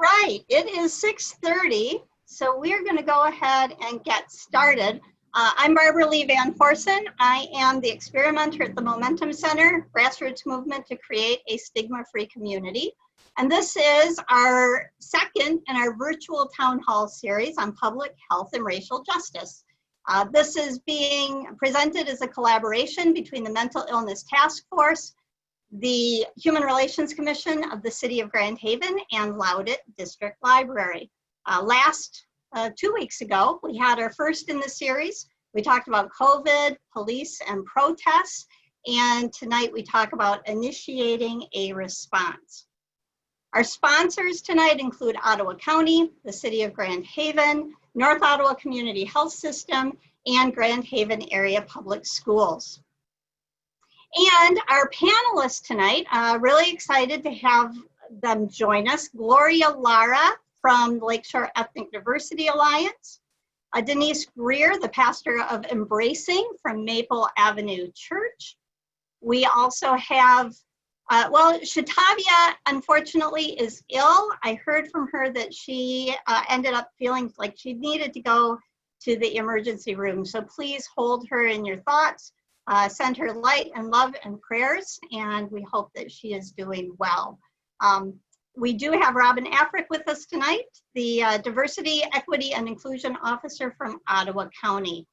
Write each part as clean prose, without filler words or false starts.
right, it is 6:30, so we're going to go ahead and get started. I'm Barbara Lee Van Forsen. I am the experimenter at the Momentum Center, Grassroots Movement to Create a Stigma-Free Community. And this is our second in our virtual town hall series on public health and racial justice. This is being presented as a collaboration between the Mental Illness Task Force, the Human Relations Commission of the City of Grand Haven, and Loudoun District Library. 2 weeks ago, we had our first in the series. We talked about COVID, police, and protests, and tonight we talk about initiating a response. Our sponsors tonight include Ottawa County, the City of Grand Haven, North Ottawa Community Health System, and Grand Haven Area Public Schools. And our panelists tonight, really excited to have them join us. Gloria Lara from Lakeshore Ethnic Diversity Alliance, Denise Greer, the pastor of Embracing from Maple Avenue Church. We also have, Shatavia unfortunately is ill. I heard from her that she ended up feeling like she needed to go to the emergency room. So please hold her in your thoughts. Send her light and love and prayers, and we hope that she is doing well. We do have Robin Afric with us tonight, the Diversity, Equity, and Inclusion Officer from Ottawa County.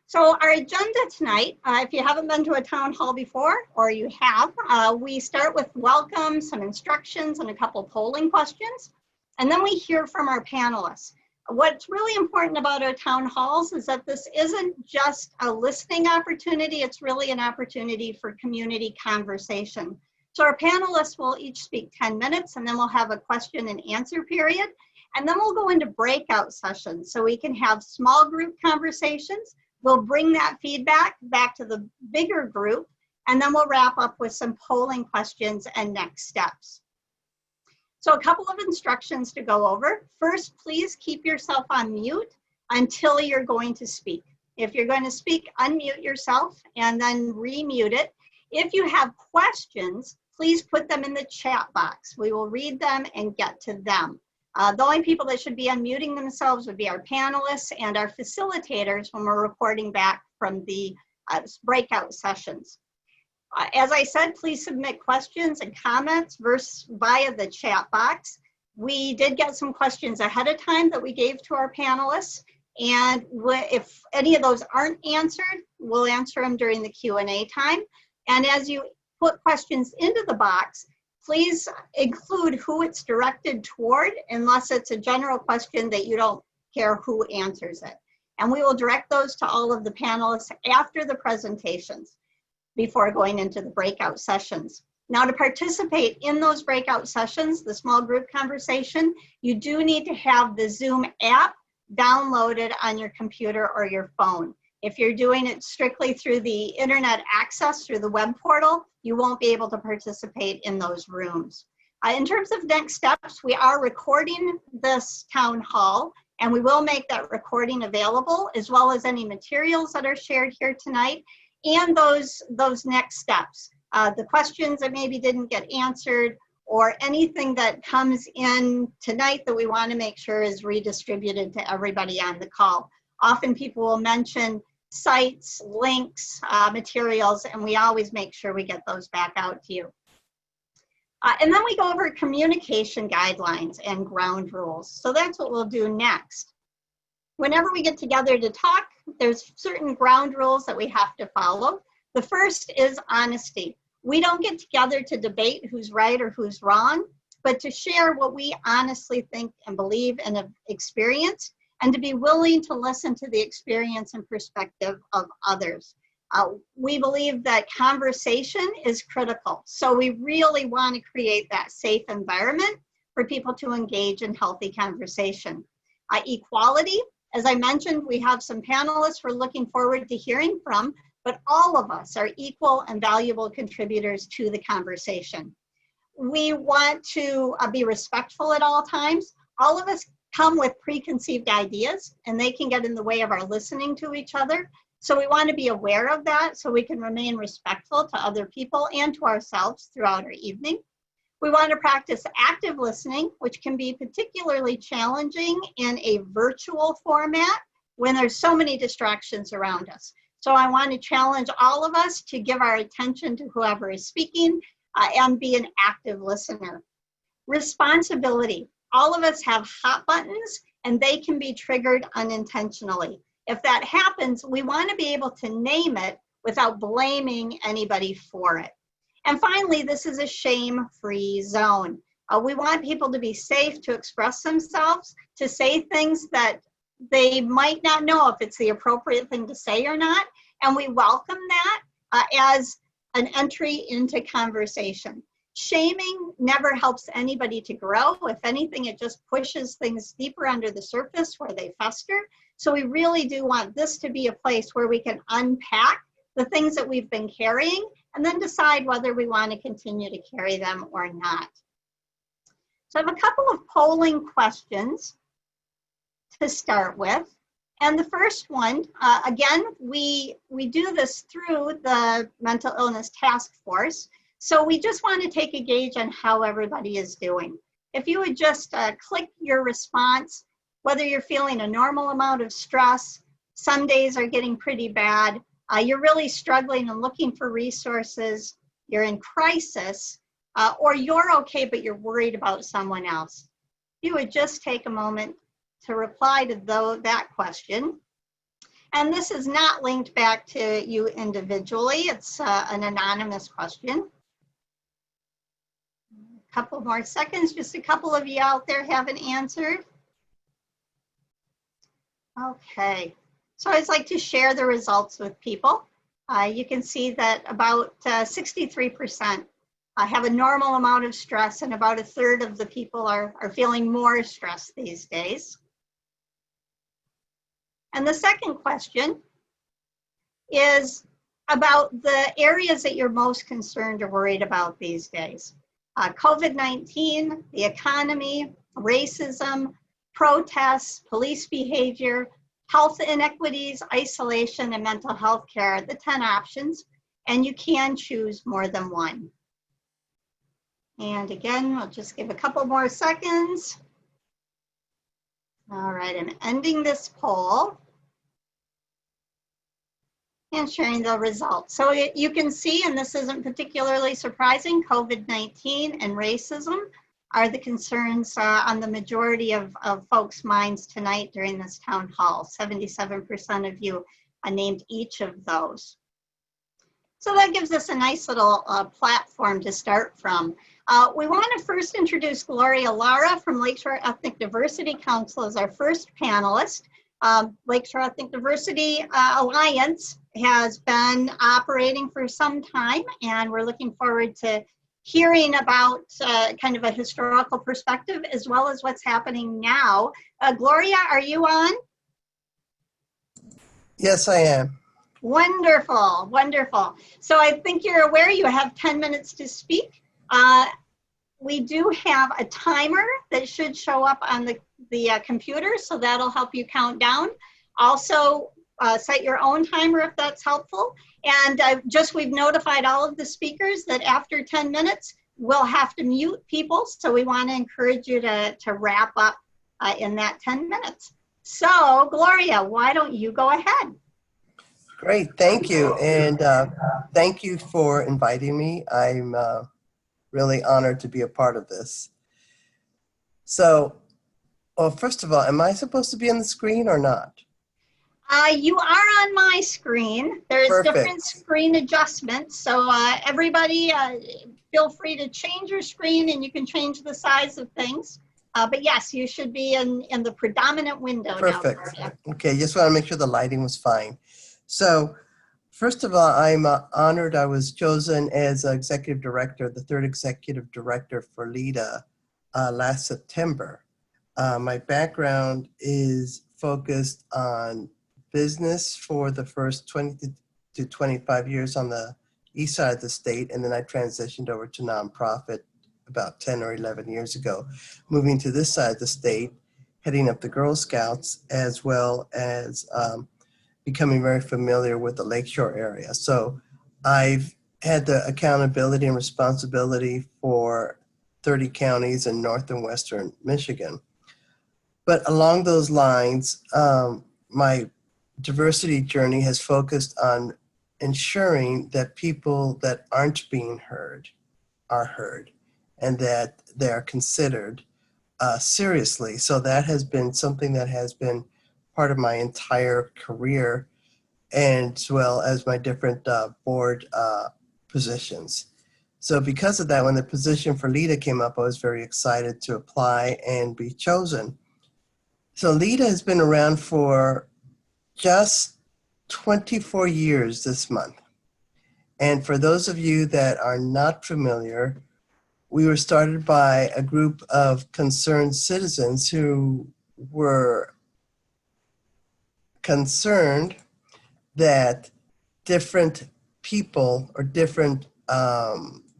So our agenda tonight, if you haven't been to a town hall before, or you have, we start with welcome, some instructions, and a couple polling questions, and then we hear from our panelists. What's really important about our town halls is that this isn't just a listening opportunity, it's really an opportunity for community conversation. So our panelists will each speak 10 minutes, and then we'll have a question and answer period, and then we'll go into breakout sessions so we can have small group conversations. We'll bring that feedback back to the bigger group, and then we'll wrap up with some polling questions and next steps. So a couple of instructions to go over. First, please keep yourself on mute until you're going to speak. If you're going to speak, unmute yourself and then remute it. If you have questions, please put them in the chat box. We will read them and get to them. The only people that should be unmuting themselves would be our panelists and our facilitators when we're reporting back from the breakout sessions. As I said, please submit questions and comments via the chat box. We did get some questions ahead of time that we gave to our panelists, and if any of those aren't answered, we'll answer them during the Q&A time. And as you put questions into the box, please include who it's directed toward, unless it's a general question that you don't care who answers it. And we will direct those to all of the panelists after the presentations, before going into the breakout sessions. Now, to participate in those breakout sessions, the small group conversation, you do need to have the Zoom app downloaded on your computer or your phone. If you're doing it strictly through the internet access through the web portal, you won't be able to participate in those rooms. In terms of next steps, we are recording this town hall, and we will make that recording available, as well as any materials that are shared here tonight, and those next steps, the questions that maybe didn't get answered, or anything that comes in tonight that we want to make sure is redistributed to everybody on the call. Often people will mention sites, links, materials, and we always make sure we get those back out to you. And then we go over communication guidelines and ground rules. So that's what we'll do next. Whenever we get together to talk, there's certain ground rules that we have to follow. The first is honesty. We don't get together to debate who's right or who's wrong, but to share what we honestly think and believe and have experienced, and to be willing to listen to the experience and perspective of others. We believe that conversation is critical. So we really want to create that safe environment for people to engage in healthy conversation. Equality. As I mentioned, we have some panelists we're looking forward to hearing from, but all of us are equal and valuable contributors to the conversation. We want to be respectful at all times. All of us come with preconceived ideas, and they can get in the way of our listening to each other. So we want to be aware of that so we can remain respectful to other people and to ourselves throughout our evening. We want to practice active listening, which can be particularly challenging in a virtual format when there's so many distractions around us. So I want to challenge all of us to give our attention to whoever is speaking and be an active listener. Responsibility. All of us have hot buttons and they can be triggered unintentionally. If that happens, we want to be able to name it without blaming anybody for it. And finally, this is a shame-free zone. We want people to be safe to express themselves, to say things that they might not know if it's the appropriate thing to say or not. And we welcome that as an entry into conversation. Shaming never helps anybody to grow. If anything, it just pushes things deeper under the surface where they fester. So we really do want this to be a place where we can unpack the things that we've been carrying and then decide whether we want to continue to carry them or not. So I have a couple of polling questions to start with. And the first one, again, we do this through the Mental Illness Task Force. So we just want to take a gauge on how everybody is doing. If you would just click your response, whether you're feeling a normal amount of stress, some days are getting pretty bad, you're really struggling and looking for resources, you're in crisis, or you're okay, but you're worried about someone else. You would just take a moment to reply to that question. And this is not linked back to you individually. It's an anonymous question. A couple more seconds, just a couple of you out there haven't answered. Okay, so I'd like to share the results with people. You can see that about 63% have a normal amount of stress, and about a third of the people are feeling more stress these days. And the second question is about the areas that you're most concerned or worried about these days. COVID-19, the economy, racism, protests, police behavior, health inequities, isolation, and mental health care are the 10 options, and you can choose more than one. And again, we'll just give a couple more seconds. All right, I'm ending this poll and sharing the results. So you can see, and this isn't particularly surprising, COVID-19 and racism are the concerns on the majority of folks' minds tonight during this town hall. 77% of you named each of those. So that gives us a nice little platform to start from. We want to first introduce Gloria Lara from Lakeshore Ethnic Diversity Council as our first panelist. Lakeshore Ethnic Diversity Alliance has been operating for some time, and we're looking forward to hearing about kind of a historical perspective as well as what's happening now. Gloria, are you on? Yes, I am. Wonderful, wonderful. So I think you're aware you have 10 minutes to speak. We do have a timer that should show up on the computer, so that'll help you count down. Also, set your own timer if that's helpful. And we've notified all of the speakers that after 10 minutes, we'll have to mute people. So we want to encourage you to wrap up in that 10 minutes. So Gloria, why don't you go ahead? Great, thank you. And thank you for inviting me. I'm really honored to be a part of this. So, well, first of all, am I supposed to be on the screen or not? You are on my screen. There's Perfect. Different screen adjustments. So everybody feel free to change your screen and you can change the size of things. But yes, you should be in the predominant window. Perfect. Now. Okay, just want to make sure the lighting was fine. So, first of all, I'm honored I was chosen as executive director, the third executive director for LEDA last September. My background is focused on business for the first 20 to 25 years on the east side of the state, and then I transitioned over to nonprofit about 10 or 11 years ago, moving to this side of the state, heading up the Girl Scouts, as well as becoming very familiar with the Lakeshore area. So I've had the accountability and responsibility for 30 counties in North and Western Michigan. But along those lines, my diversity journey has focused on ensuring that people that aren't being heard are heard and that they are considered seriously. So that has been something that has been part of my entire career, and as well as my different board positions. So because of that, when the position for LEDA came up, I was very excited to apply and be chosen. So LEDA has been around for just 24 years this month. And for those of you that are not familiar, we were started by a group of concerned citizens who were concerned that different people or different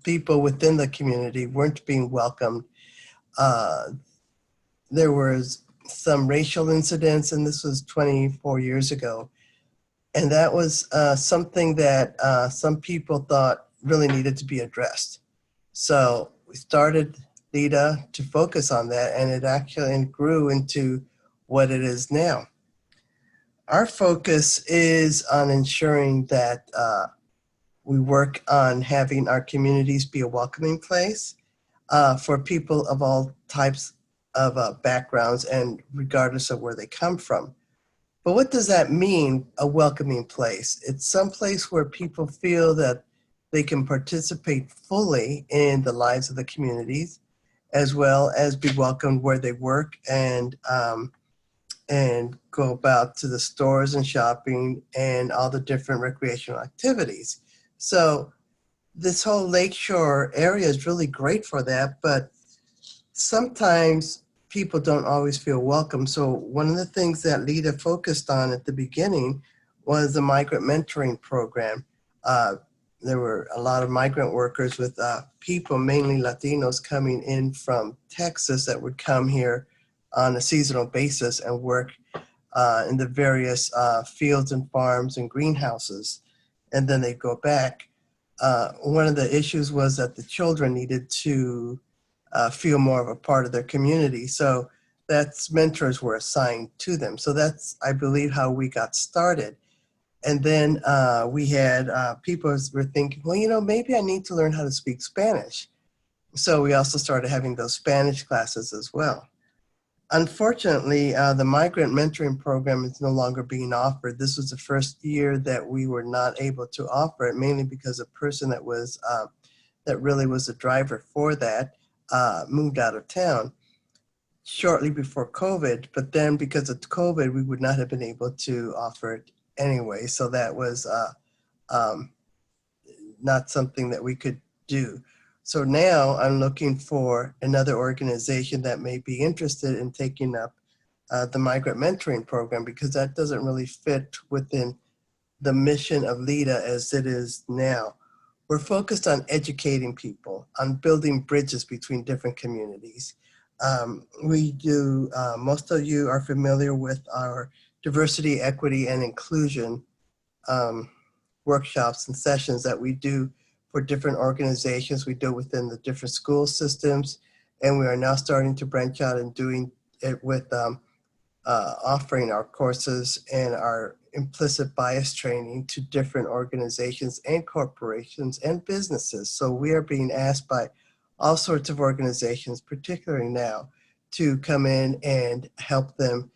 people within the community weren't being welcomed. There was some racial incidents, and this was 24 years ago. And that was something that some people thought really needed to be addressed. So we started LEDA to focus on that, and it actually grew into what it is now. Our focus is on ensuring that we work on having our communities be a welcoming place for people of all types of backgrounds and regardless of where they come from. But what does that mean, a welcoming place? It's some place where people feel that they can participate fully in the lives of the communities, as well as be welcomed where they work and go about to the stores and shopping and all the different recreational activities. So this whole lakeshore area is really great for that, but sometimes people don't always feel welcome. So one of the things that LEDA focused on at the beginning was the migrant mentoring program. There were a lot of migrant workers with people, mainly Latinos, coming in from Texas that would come here on a seasonal basis and work in the various fields and farms and greenhouses, and then they'd go back. One of the issues was that the children needed to feel more of a part of their community. So that's mentors were assigned to them. So that's, I believe, how we got started. And then we had people were thinking, well, you know, maybe I need to learn how to speak Spanish. So we also started having those Spanish classes as well. Unfortunately, the migrant mentoring program is no longer being offered. This was the first year that we were not able to offer it, mainly because a person that was that really was the driver for that moved out of town shortly before COVID. But then because of COVID, we would not have been able to offer it anyway. So that was not something that we could do. So now I'm looking for another organization that may be interested in taking up the migrant mentoring program, because that doesn't really fit within the mission of LEDA as it is now. We're focused on educating people, on building bridges between different communities. We do, most of you are familiar with our diversity, equity, and inclusion workshops and sessions that we do for different organizations. We do within the different school systems, and we are now starting to branch out and doing it with offering our courses and our implicit bias training to different organizations and corporations and businesses. So we are being asked by all sorts of organizations, particularly now, to come in and help them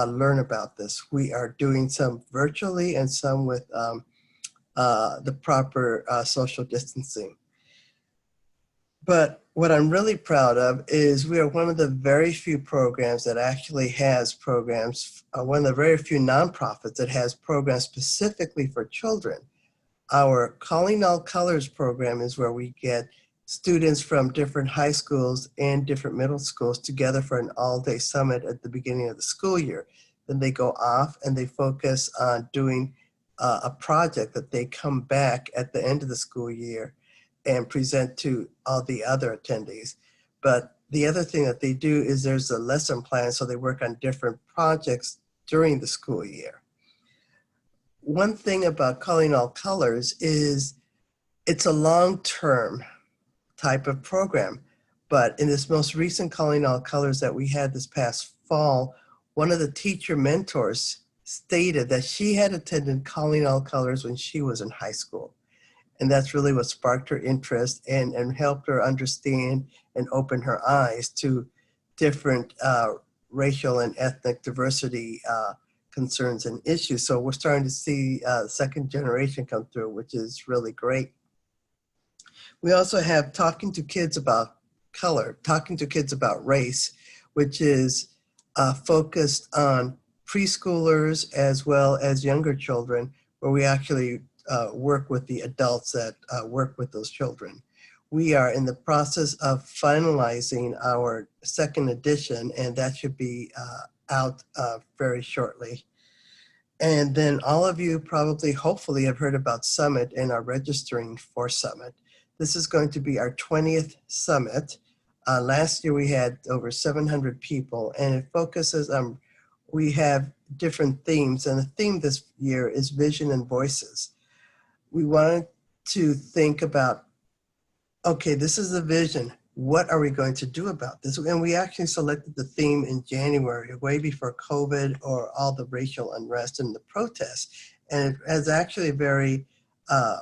learn about this. We are doing some virtually and some with the proper social distancing. But what I'm really proud of is we are one of the very few programs that actually has programs, one of the very few nonprofits that has programs specifically for children. Our Calling All Colors program is where we get students from different high schools and different middle schools together for an all-day summit at the beginning of the school year. Then they go off and they focus on doing a project that they come back at the end of the school year and present to all the other attendees. But the other thing that they do is there's a lesson plan, so they work on different projects during the school year. One thing about Calling All Colors is it's a long-term type of program. But in this most recent Calling All Colors that we had this past fall, one of the teacher mentors stated that she had attended Calling All Colors when she was in high school. And that's really what sparked her interest and helped her understand and open her eyes to different racial and ethnic diversity concerns and issues. So we're starting to see second generation come through, which is really great. We also have Talking to Kids About Color, Talking to Kids About Race, which is focused on preschoolers as well as younger children, where we actually work with the adults that work with those children. We are in the process of finalizing our second edition, and that should be out very shortly. And then all of you probably, hopefully, have heard about Summit and are registering for Summit. This is going to be our 20th Summit. Last year we had over 700 people, and it focuses on, we have different themes, and the theme this year is Vision and Voices. We wanted to think about, okay, this is the vision. What are we going to do about this? And we actually selected the theme in January, way before COVID or all the racial unrest and the protests. And it is actually very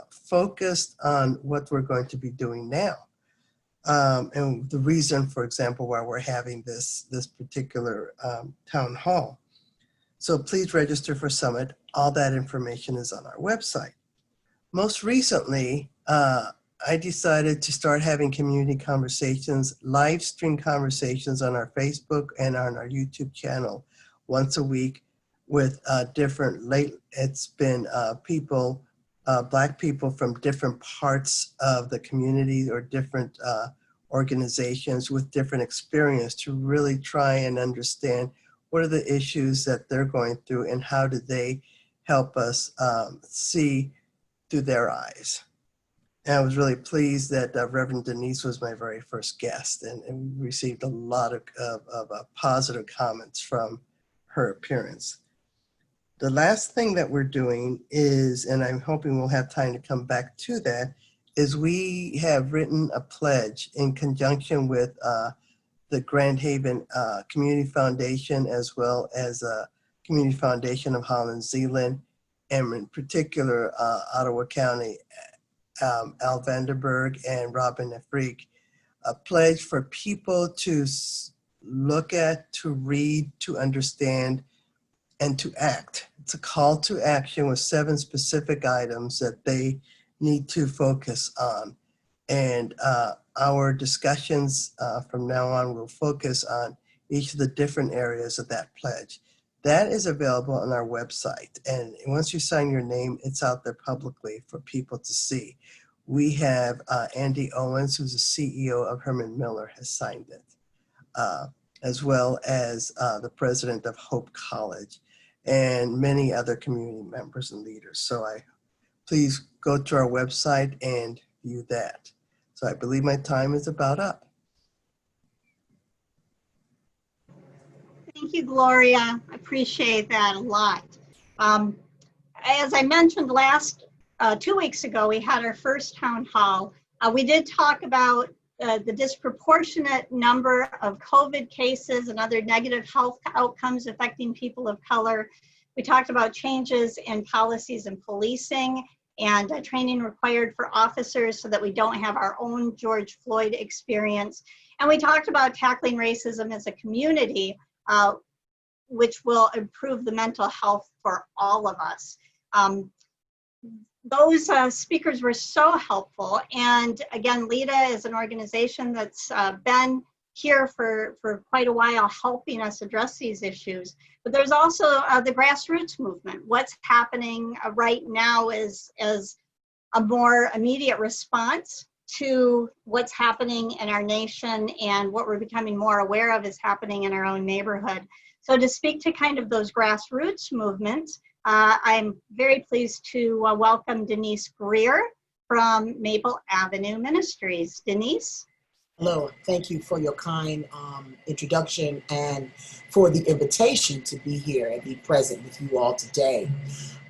focused on what we're going to be doing now. And the reason, for example, why we're having this particular town hall. So please register for Summit. All that information is on our website. Most recently, I decided to start having community conversations, live stream conversations on our Facebook and on our YouTube channel once a week with it's been people, Black people from different parts of the community or different organizations with different experience to really try and understand what are the issues that they're going through and how do they help us see through their eyes. And I was really pleased that Reverend Denise was my very first guest, and we received a lot of positive comments from her appearance. The last thing that we're doing is, and I'm hoping we'll have time to come back to that, is we have written a pledge in conjunction with the Grand Haven Community Foundation, as well as Community Foundation of Holland Zeeland, and in particular, Ottawa County, Al Vanderberg and Robin Afrique, a pledge for people to look at, to read, to understand, and to act. It's a call to action with 7 specific items that they need to focus on. And our discussions from now on will focus on each of the different areas of that pledge. That is available on our website. And once you sign your name, it's out there publicly for people to see. We have Andy Owens, who's the CEO of Herman Miller, has signed it, as well as the president of Hope College and many other community members and leaders. So please go to our website and view that. So I believe my time is about up. Thank you, Gloria. I appreciate that a lot. As I mentioned 2 weeks ago, we had our first town hall. We did talk about the disproportionate number of COVID cases and other negative health outcomes affecting people of color. We talked about changes in policies and policing and training required for officers so that we don't have our own George Floyd experience. And we talked about tackling racism as a community, which will improve the mental health for all of us. Those speakers were so helpful. And again, LEDA is an organization that's been here for quite a while helping us address these issues. But there's also the grassroots movement. What's happening right now is a more immediate response to what's happening in our nation, and what we're becoming more aware of is happening in our own neighborhood. So to speak to kind of those grassroots movements, I'm very pleased to welcome Denise Greer from Maple Avenue Ministries. Denise? Hello, thank you for your kind introduction and for the invitation to be here and be present with you all today.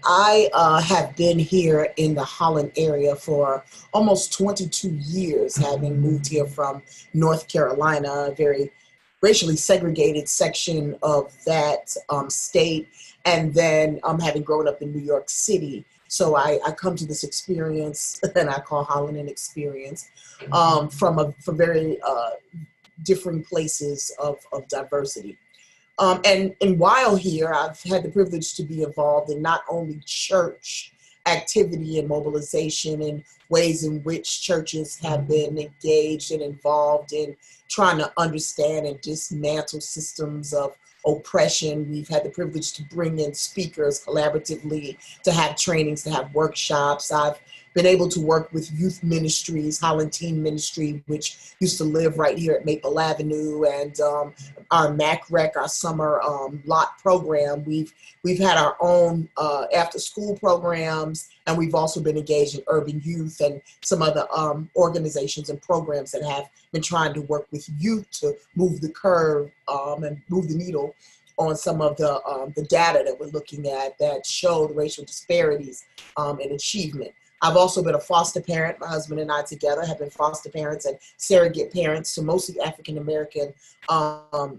I have been here in the Holland area for almost 22 years, having moved here from North Carolina, a very racially segregated section of that state, and then having grown up in New York City. So I come to this experience, and I call Holland an experience, from very differing places of diversity. And while here, I've had the privilege to be involved in not only church activity and mobilization and ways in which churches have been engaged and involved in trying to understand and dismantle systems of oppression. We've had the privilege to bring in speakers collaboratively, to have trainings, to have workshops. I've been able to work with youth ministries, Holland Teen Ministry, which used to live right here at Maple Avenue, and our MAC-REC, our summer lot program. We've had our own after school programs, and we've also been engaged in urban youth and some other organizations and programs that have been trying to work with youth to move the curve and move the needle on some of the data that we're looking at that show the racial disparities in achievement. I've also been a foster parent. My husband and I together have been foster parents and surrogate parents to mostly African-American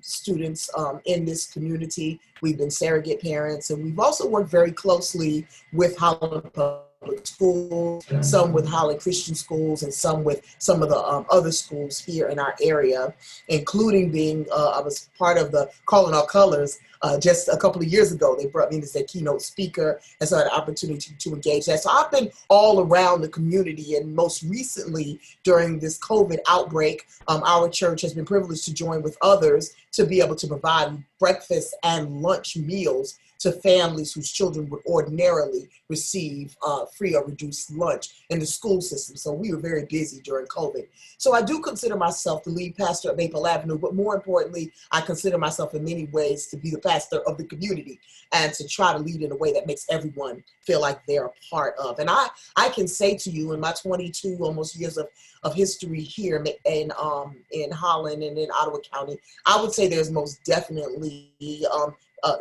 students in this community. We've been surrogate parents, and we've also worked very closely with Holland Public Schools, some with Holland Christian Schools, and some with some of the other schools here in our area, including being, I was part of the Calling All Colors just a couple of years ago. They brought me in as their keynote speaker, and so I had an opportunity to engage that. So I've been all around the community, and most recently during this COVID outbreak, our church has been privileged to join with others to be able to provide breakfast and lunch meals to families whose children would ordinarily receive free or reduced lunch in the school system. So we were very busy during COVID. So I do consider myself the lead pastor at Maple Avenue, but more importantly, I consider myself in many ways to be the pastor of the community and to try to lead in a way that makes everyone feel like they're a part of. And I can say to you, in my 22 almost years of history here in Holland and in Ottawa County, I would say there's most definitely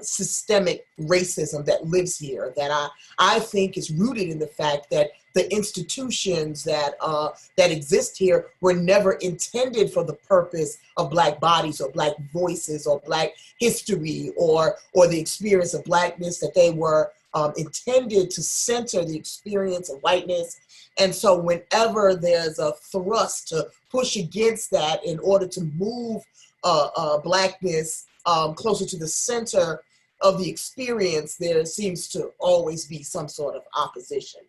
systemic racism that lives here that I think is rooted in the fact that the institutions that exist here were never intended for the purpose of Black bodies or Black voices or Black history or the experience of Blackness, that they were intended to center the experience of whiteness. And so whenever there's a thrust to push against that in order to move Blackness closer to the center of the experience, there seems to always be some sort of opposition.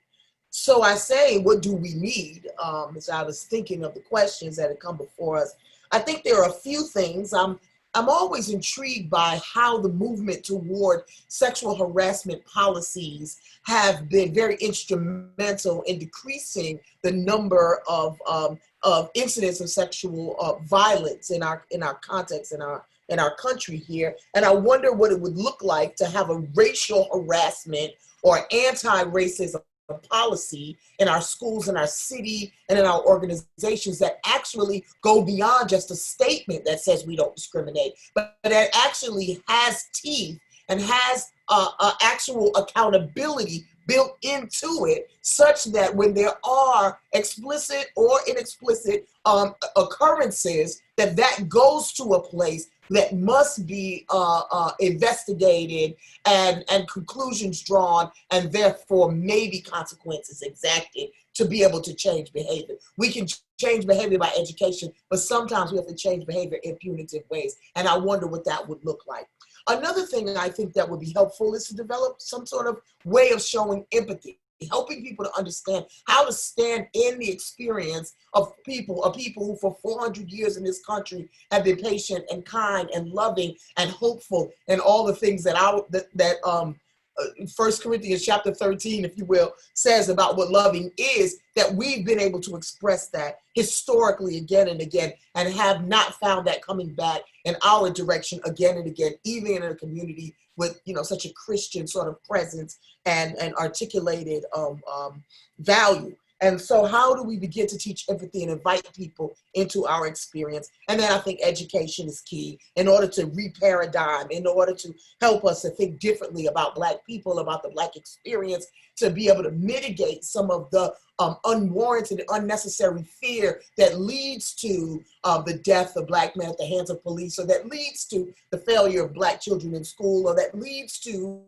So I say, what do we need? As I was thinking of the questions that had come before us, I think there are a few things. I'm always intrigued by how the movement toward sexual harassment policies have been very instrumental in decreasing the number of incidents of sexual violence in our context, in our country here. And I wonder what it would look like to have a racial harassment or anti-racism policy in our schools, in our city, and in our organizations that actually go beyond just a statement that says we don't discriminate, but that actually has teeth and has actual accountability built into it, such that when there are explicit or inexplicit occurrences, that goes to a place that must be investigated and conclusions drawn, and therefore maybe consequences exacted to be able to change behavior. We can change behavior by education, but sometimes we have to change behavior in punitive ways. And I wonder what that would look like. Another thing I think that would be helpful is to develop some sort of way of showing empathy, helping people to understand how to stand in the experience of people who for 400 years in this country have been patient and kind and loving and hopeful, and all the things that 1 Corinthians chapter 13, if you will, says about what loving is, that we've been able to express that historically again and again, and have not found that coming back in our direction again and again, even in a community with, such a Christian sort of presence and articulated value. And so how do we begin to teach empathy and invite people into our experience? And then I think education is key in order to re-paradigm, in order to help us to think differently about Black people, about the Black experience, to be able to mitigate some of the unwarranted and unnecessary fear that leads to the death of Black men at the hands of police, or that leads to the failure of Black children in school, or that leads to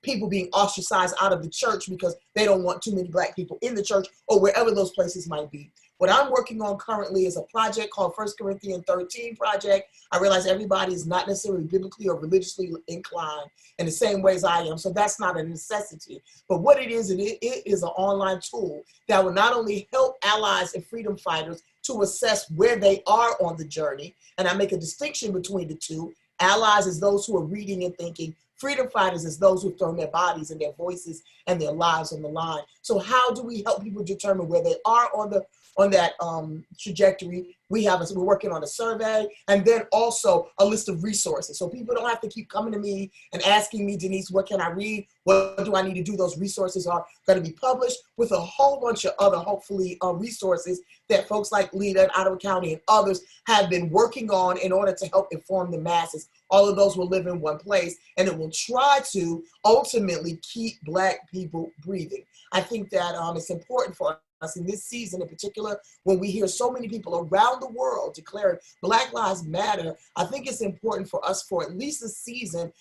people being ostracized out of the church because they don't want too many Black people in the church, or wherever those places might be. What I'm working on currently is a project called 1 Corinthians 13 Project. I realize everybody is not necessarily biblically or religiously inclined in the same ways I am, so that's not a necessity. But what it is an online tool that will not only help allies and freedom fighters to assess where they are on the journey, and I make a distinction between the two. Allies is those who are reading and thinking. Freedom fighters is those who've thrown their bodies and their voices and their lives on the line. So how do we help people determine where they are on that trajectory? We're working on a survey, and then also a list of resources. So people don't have to keep coming to me and asking me, Denise, what can I read? What do I need to do? Those resources are going to be published with a whole bunch of other, hopefully, resources that folks like Lita and Ottawa County and others have been working on in order to help inform the masses. All of those will live in one place, and it will try to ultimately keep Black people breathing. I think that it's important for us in this season in particular, when we hear so many people around the world declaring Black Lives Matter. I think it's important for us for at least a season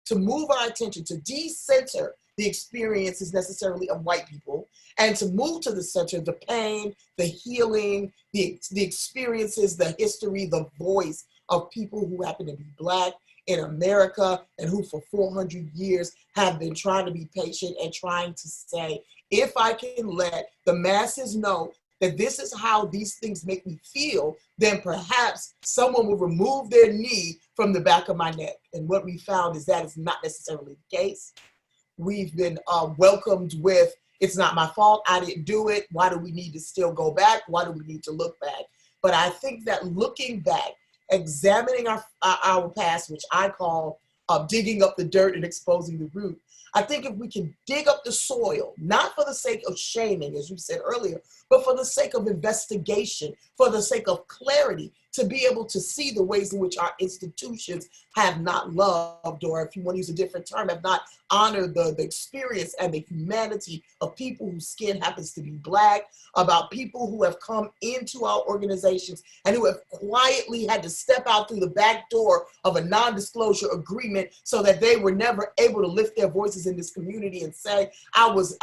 to move our attention to decenter the experiences necessarily of white people, and to move to the center the pain, the healing, the experiences, the history, the voice of people who happen to be Black in America, and who for 400 years have been trying to be patient and trying to say, if I can let the masses know that this is how these things make me feel, then perhaps someone will remove their knee from the back of my neck. And what we found is that is not necessarily the case. We've been welcomed with, it's not my fault, I didn't do it, why do we need to still go back? Why do we need to look back? But I think that looking back, examining our past, which I call digging up the dirt and exposing the root. I think if we can dig up the soil, not for the sake of shaming, as you said earlier, but for the sake of investigation, for the sake of clarity, to be able to see the ways in which our institutions have not loved, or if you want to use a different term, have not honored the experience and the humanity of people whose skin happens to be Black, about people who have come into our organizations and who have quietly had to step out through the back door of a non-disclosure agreement so that they were never able to lift their voices in this community and say, I was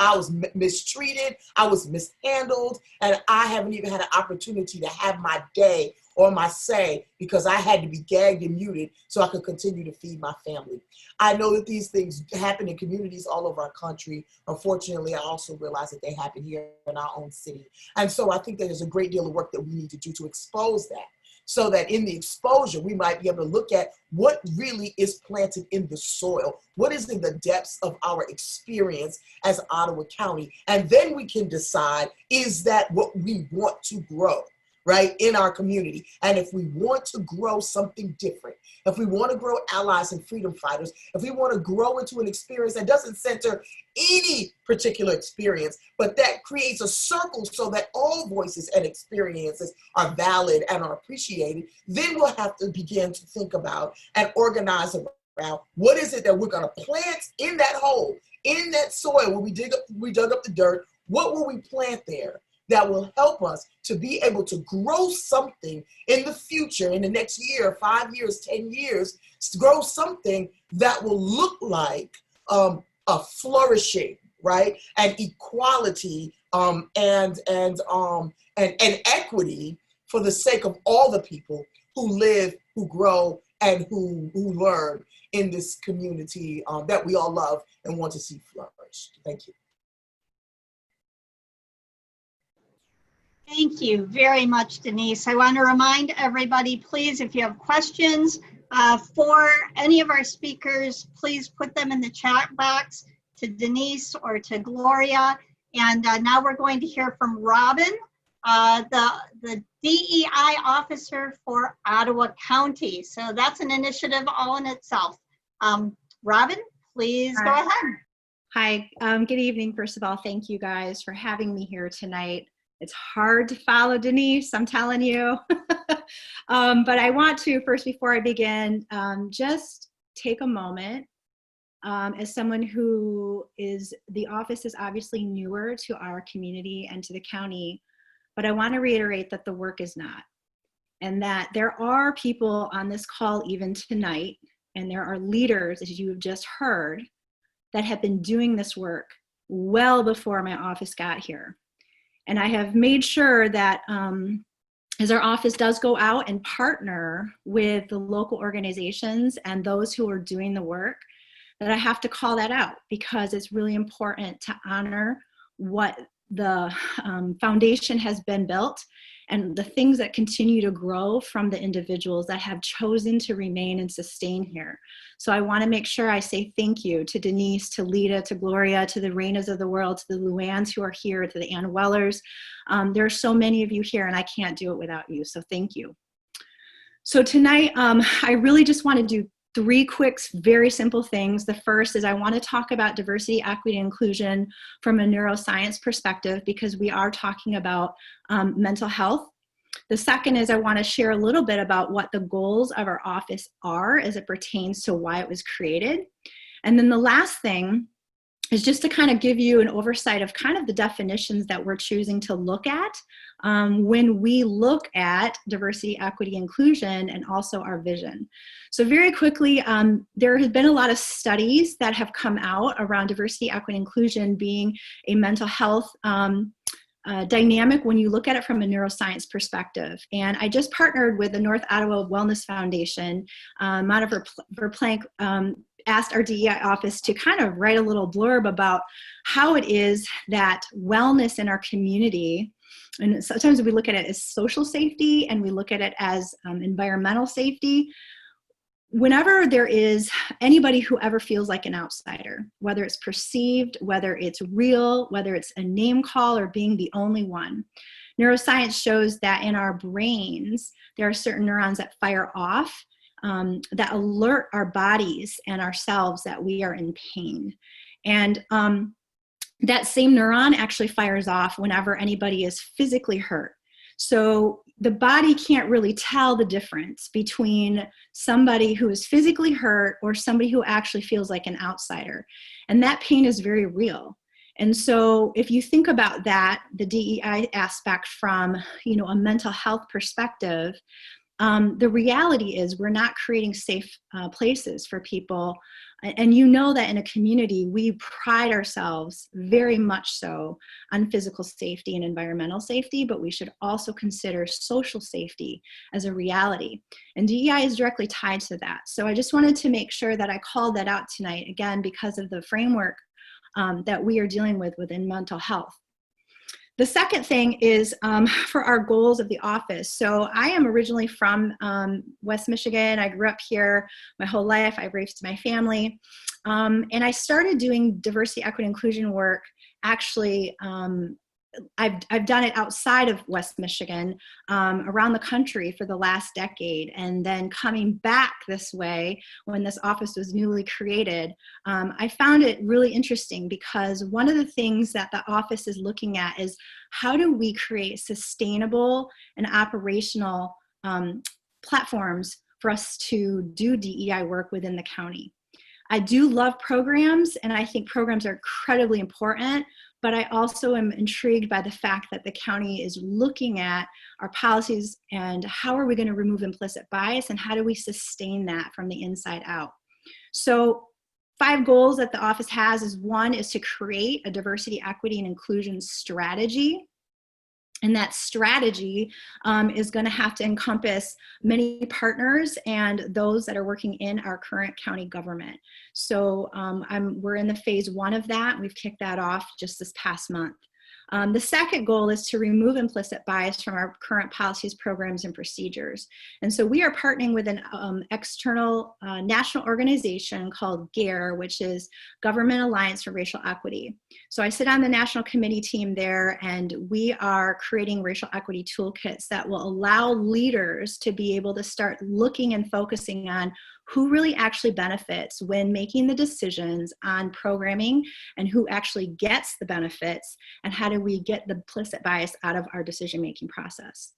mistreated, I was mishandled, and I haven't even had an opportunity to have my day or my say because I had to be gagged and muted so I could continue to feed my family. I know that these things happen in communities all over our country. Unfortunately, I also realize that they happen here in our own city. And so I think that there's a great deal of work that we need to do to expose that, so that in the exposure, we might be able to look at what really is planted in the soil, what is in the depths of our experience as Ottawa County. And then we can decide, is that what we want to grow, right, in our community? And if we want to grow something different, if we want to grow allies and freedom fighters, if we want to grow into an experience that doesn't center any particular experience, but that creates a circle so that all voices and experiences are valid and are appreciated, then we'll have to begin to think about and organize around what is it that we're going to plant in that hole, in that soil where we dug up the dirt. What will we plant there that will help us to be able to grow something in the future, in the next year, 5 years, 10 years, to grow something that will look like a flourishing, right, and equality and equity for the sake of all the people who live, who grow, and who learn in this community that we all love and want to see flourish. Thank you. Thank you very much, Denise. I want to remind everybody, please, if you have questions for any of our speakers, please put them in the chat box to Denise or to Gloria. And now we're going to hear from Robin, the DEI officer for Ottawa County. So that's an initiative all in itself. Robin, please go ahead. Hi, good evening. First of all, thank you guys for having me here tonight. It's hard to follow Denise, I'm telling you. But I want to, first, before I begin, just take a moment. As someone who the office is obviously newer to our community and to the county, but I want to reiterate that the work is not. And that there are people on this call even tonight, and there are leaders, as you have just heard, that have been doing this work well before my office got here. And I have made sure that as our office does go out and partner with the local organizations and those who are doing the work, that I have to call that out, because it's really important to honor what the foundation has been built and the things that continue to grow from the individuals that have chosen to remain and sustain here. So I want to make sure I say thank you to Denise, to Lita, to Gloria, to the Rainas of the world, to the Luanns who are here, to the Ann Wellers. There are so many of you here, and I can't do it without you, so thank you. So tonight, I really just want to do 3 quick, very simple things. The first is I want to talk about diversity, equity, and inclusion from a neuroscience perspective, because we are talking about mental health. The second is I want to share a little bit about what the goals of our office are as it pertains to why it was created. And then the last thing is just to kind of give you an oversight of kind of the definitions that we're choosing to look at when we look at diversity, equity, inclusion, and also our vision. So very quickly, there has been a lot of studies that have come out around diversity, equity, inclusion being a mental health dynamic when you look at it from a neuroscience perspective. And I just partnered with the North Ottawa Wellness Foundation. Monica Verplank asked our DEI office to kind of write a little blurb about how it is that wellness in our community, and sometimes we look at it as social safety and we look at it as environmental safety. Whenever there is anybody who ever feels like an outsider, whether it's perceived, whether it's real, whether it's a name call or being the only one, neuroscience shows that in our brains, there are certain neurons that fire off that alert our bodies and ourselves that we are in pain. And that same neuron actually fires off whenever anybody is physically hurt. So the body can't really tell the difference between somebody who is physically hurt or somebody who actually feels like an outsider. And that pain is very real. And so if you think about that, the DEI aspect from, a mental health perspective, the reality is we're not creating safe places for people. And you know that in a community, we pride ourselves very much so on physical safety and environmental safety, but we should also consider social safety as a reality. And DEI is directly tied to that. So I just wanted to make sure that I called that out tonight, again, because of the framework that we are dealing with within mental health. The second thing is for our goals of the office. So I am originally from West Michigan. I grew up here my whole life. I've raised my family. And I started doing diversity, equity, inclusion work. Actually, I've done it outside of West Michigan, around the country for the last decade. And then coming back this way, when this office was newly created, I found it really interesting because one of the things that the office is looking at is how do we create sustainable and operational platforms for us to do DEI work within the county. I do love programs, and I think programs are incredibly important, but I also am intrigued by the fact that the county is looking at our policies and how are we going to remove implicit bias and how do we sustain that from the inside out. So 5 goals that the office has is, 1 is to create a diversity, equity, and inclusion strategy. And that strategy is going to have to encompass many partners and those that are working in our current county government. So we're in the phase 1 of that. We've kicked that off just this past month. The second goal is to remove implicit bias from our current policies, programs, and procedures. And so we are partnering with an external national organization called GARE, which is Government Alliance for Racial Equity. So I sit on the national committee team there, and we are creating racial equity toolkits that will allow leaders to be able to start looking and focusing on who really actually benefits when making the decisions on programming and who actually gets the benefits, and how do we get the implicit bias out of our decision-making process.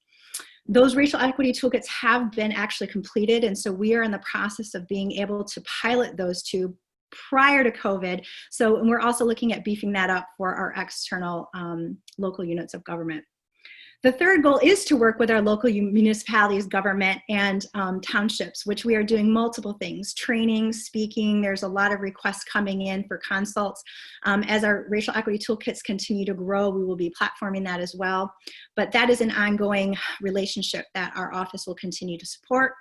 Those racial equity toolkits have been actually completed, and so we are in the process of being able to pilot those two prior to COVID. So, and we're also looking at beefing that up for our external local units of government. The third goal is to work with our local municipalities, government, and townships, which we are doing multiple things: training, speaking. There's a lot of requests coming in for consults. As our racial equity toolkits continue to grow, we will be platforming that as well. But that is an ongoing relationship that our office will continue to support.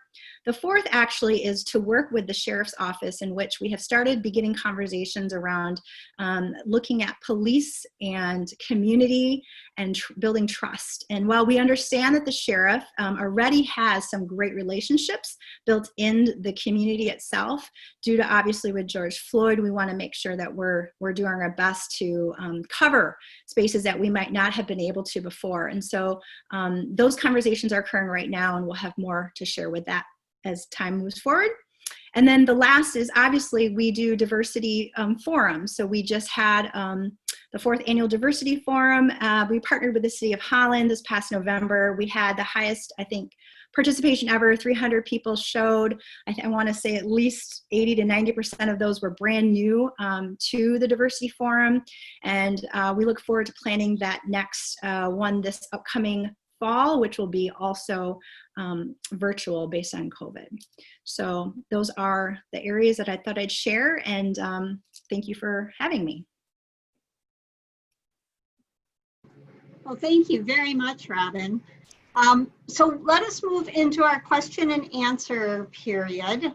The fourth actually is to work with the sheriff's office, in which we have started beginning conversations around looking at police and community and building trust. And while we understand that the sheriff already has some great relationships built in the community itself, due to obviously with George Floyd, we want to make sure that we're doing our best to cover spaces that we might not have been able to before. And so those conversations are occurring right now, and we'll have more to share with that as time moves forward. And then the last is, obviously, we do diversity forums. So we just had the 4th annual diversity forum. We partnered with the city of Holland this past November. We had the highest, I think, participation ever. 300 people showed. I want to say at least 80 to 90% of those were brand new to the diversity forum. And we look forward to planning that next one this upcoming fall, which will be also virtual based on COVID. So those are the areas that I thought I'd share, and thank you for having me. Well, thank you very much, Robin. So let us move into our question and answer period.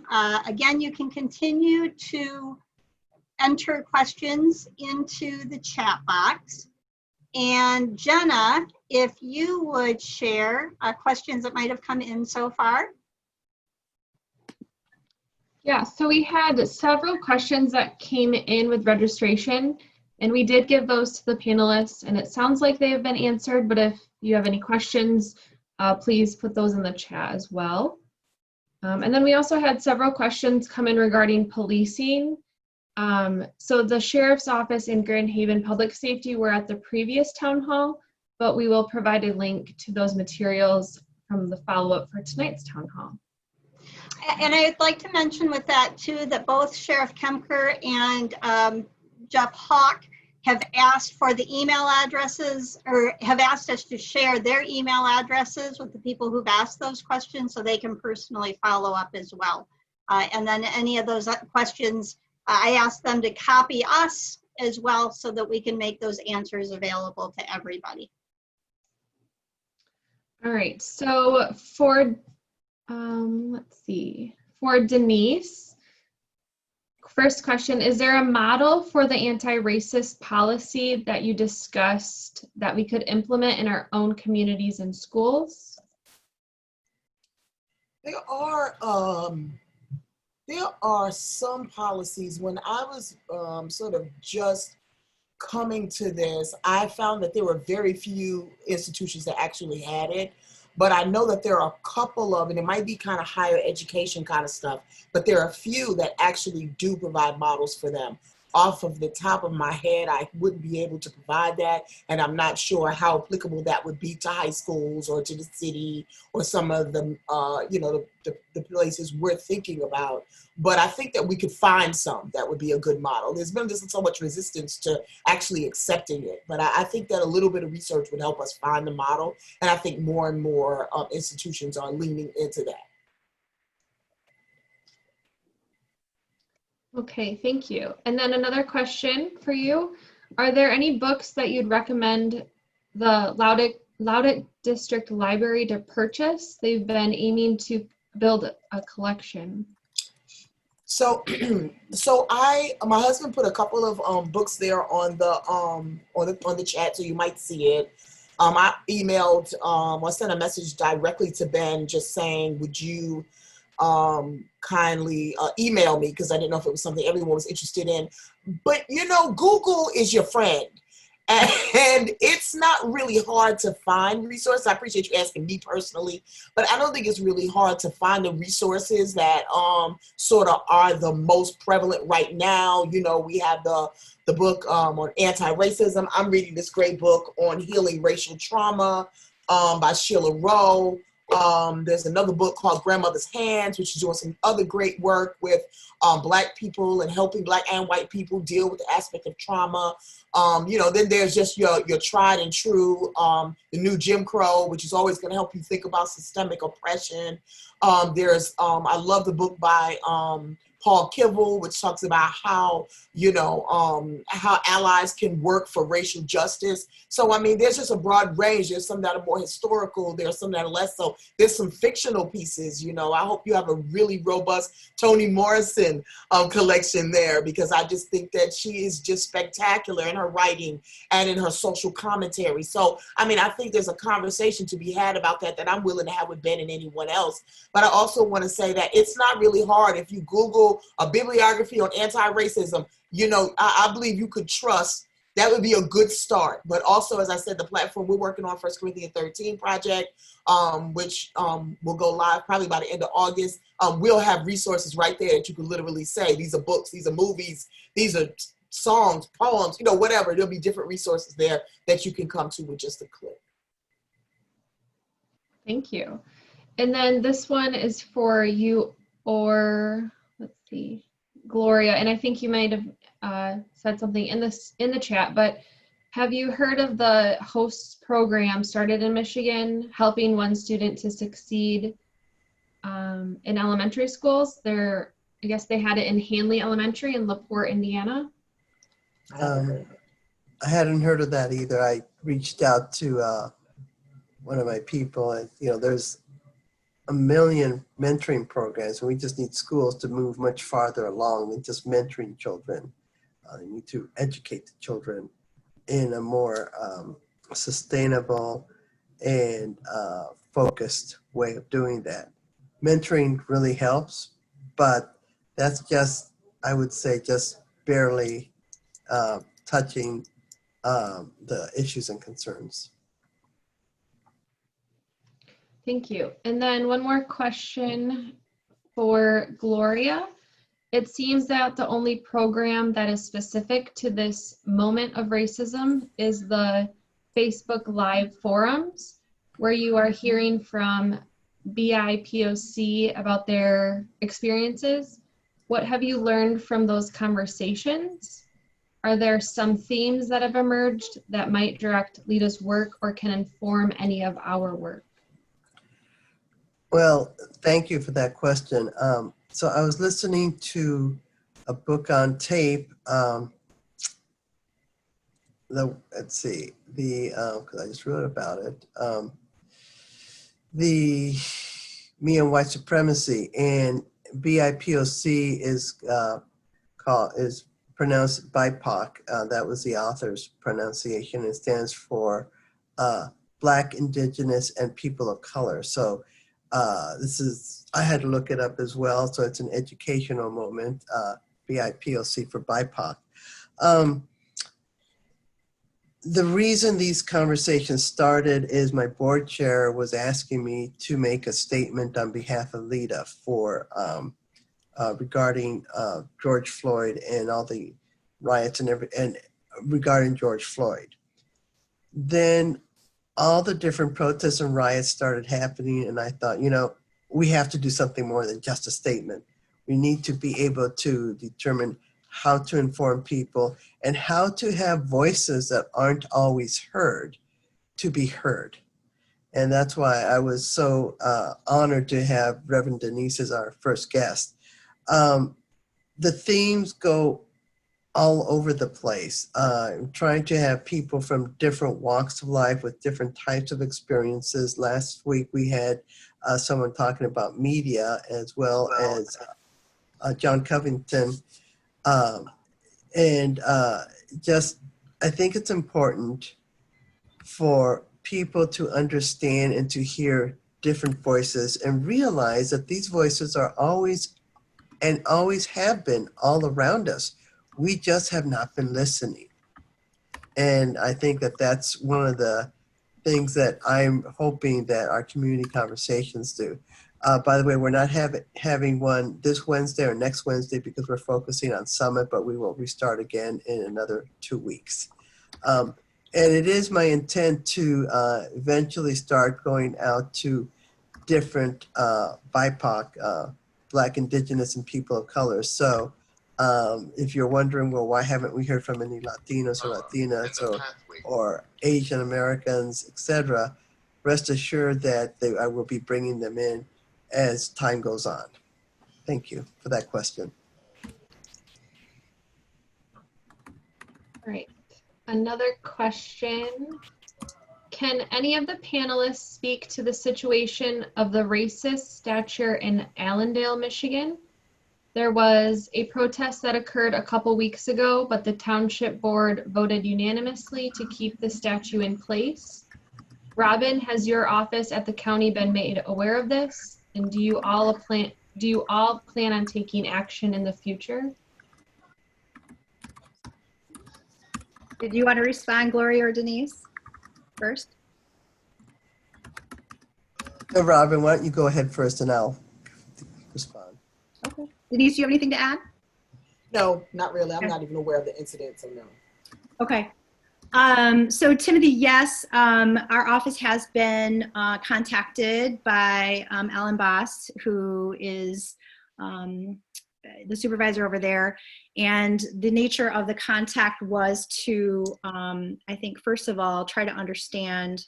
Again, you can continue to enter questions into the chat box. And Jenna, if you would share questions that might have come in so far. Yeah, so we had several questions that came in with registration, and we did give those to the panelists, and it sounds like they have been answered, but if you have any questions, please put those in the chat as well. And then we also had several questions come in regarding policing. So the Sheriff's Office in Grand Haven Public Safety were at the previous town hall, but we will provide a link to those materials from the follow-up for tonight's town hall. And I'd like to mention with that too, that both Sheriff Kemker and Jeff Hawk have asked for the email addresses, or have asked us to share their email addresses with the people who've asked those questions, so they can personally follow up as well. And then any of those questions, I asked them to copy us as well, so that we can make those answers available to everybody. All right, so for, let's see, for Denise, first question, is there a model for the anti-racist policy that you discussed that we could implement in our own communities and schools? There are some policies. When I was sort of just coming to this, I found that there were very few institutions that actually had it. But I know that there are a couple of, and it might be kind of higher education kind of stuff, but there are a few that actually do provide models for them. Off of the top of my head, I wouldn't be able to provide that, and I'm not sure how applicable that would be to high schools or to the city or some of the, the places we're thinking about. But I think that we could find some that would be a good model. There's been just so much resistance to actually accepting it, but I think that a little bit of research would help us find the model, and I think more and more institutions are leaning into that. Okay, thank you. And then another question for you. Are there any books that you'd recommend the Loudoun District Library to purchase? They've been aiming to build a collection. So, my husband put a couple of books there on the chat, so you might see it. I emailed or sent a message directly to Ben, just saying, would you kindly email me, because I didn't know if it was something everyone was interested in. But Google is your friend, And it's not really hard to find resources. I appreciate you asking me personally, but I don't think it's really hard to find the resources that sort of are the most prevalent right now. You know, we have the book on anti-racism. I'm reading this great book on healing racial trauma by Sheila Rowe. There's another book called Grandmother's Hands, which is doing some other great work with Black people and helping Black and white people deal with the aspect of trauma. You know, then there's just your tried and true, the new Jim Crow, which is always going to help you think about systemic oppression. I love the book by Paul Kivel, which talks about how, you know, how allies can work for racial justice. So, I mean, there's just a broad range. There's some that are more historical. There's some that are less so. There's some fictional pieces, you know. I hope you have a really robust Toni Morrison collection there, because I just think that she is just spectacular in her writing and in her social commentary. So, I mean, I think there's a conversation to be had about that I'm willing to have with Ben and anyone else. But I also want to say that it's not really hard. If you Google a bibliography on anti-racism, you know, I believe you could trust. That would be a good start. But also, as I said, the platform we're working on, 1 Corinthians 13 project, which will go live probably by the end of August. We'll have resources right there that you can literally say, these are books, these are movies, these are songs, poems, you know, whatever. There'll be different resources there that you can come to with just a click. Thank you. And then this one is for you, or let's see, Gloria, and I think you might have said something in the chat, but have you heard of the HOST program started in Michigan, helping one student to succeed in elementary schools? I guess they had it in Hanley Elementary in LaPorte, Indiana. I hadn't heard of that either. I reached out to one of my people, and you know, there's a million mentoring programs, and we just need schools to move much farther along than just mentoring children. You need to educate the children in a more sustainable and focused way of doing that. Mentoring really helps, but that's just, I would say, just barely touching the issues and concerns. Thank you. And then one more question for Gloria. It seems that the only program that is specific to this moment of racism is the Facebook Live forums, where you are hearing from BIPOC about their experiences. What have you learned from those conversations? Are there some themes that have emerged that might direct LEDA's work or can inform any of our work? Well, thank you for that question. So I was listening to a book on tape. Let's see, because I just wrote about it. The Me and White Supremacy, and BIPOC is pronounced BIPOC. That was the author's pronunciation. It stands for Black, Indigenous, and People of Color. So I had to look it up as well. So it's an educational moment, BIPOC for BIPOC. The reason these conversations started is my board chair was asking me to make a statement on behalf of LEDA for regarding George Floyd and all the riots and regarding George Floyd. Then all the different protests and riots started happening, and I thought, you know, we have to do something more than just a statement. We need to be able to determine how to inform people and how to have voices that aren't always heard to be heard. And that's why I was so honored to have Reverend Denise as our first guest. The themes go all over the place. Trying to have people from different walks of life with different types of experiences. Last week we had someone talking about media, as well as John Covington. I think it's important for people to understand and to hear different voices and realize that these voices are always and always have been all around us. We just have not been listening. And I think that that's one of the things that I'm hoping that our community conversations do. By the way, we're not having one this Wednesday or next Wednesday because we're focusing on Summit, but we will restart again in another 2 weeks. And it is my intent to eventually start going out to different BIPOC, Black, Indigenous, and people of color. So if you're wondering, well, why haven't we heard from any Latinos or Latinas or Asian Americans, etc., rest assured that I will be bringing them in as time goes on. Thank you for that question. All right. Another question. Can any of the panelists speak to the situation of the racist statue in Allendale, Michigan? There was a protest that occurred a couple weeks ago, but the township board voted unanimously to keep the statue in place. Robin, has your office at the county been made aware of this? And do you all plan on taking action in the future? Did you want to respond, Gloria or Denise, first? So Robin, why don't you go ahead first and I'll respond. Okay. Denise, do you have anything to add? No, not really. I'm Okay. not even aware of the incident, so no. Okay. So Timothy, yes, our office has been contacted by Alan Boss, who is the supervisor over there. And the nature of the contact was to, I think, first of all, try to understand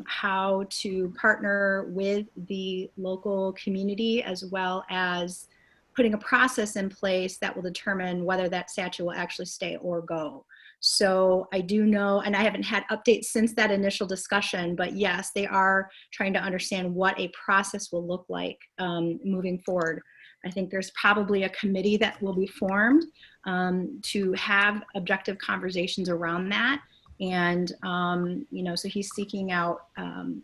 how to partner with the local community, as well as putting a process in place that will determine whether that statue will actually stay or go. So I do know, and I haven't had updates since that initial discussion, but yes, they are trying to understand what a process will look like moving forward. I think there's probably a committee that will be formed to have objective conversations around that. And, so he's seeking out,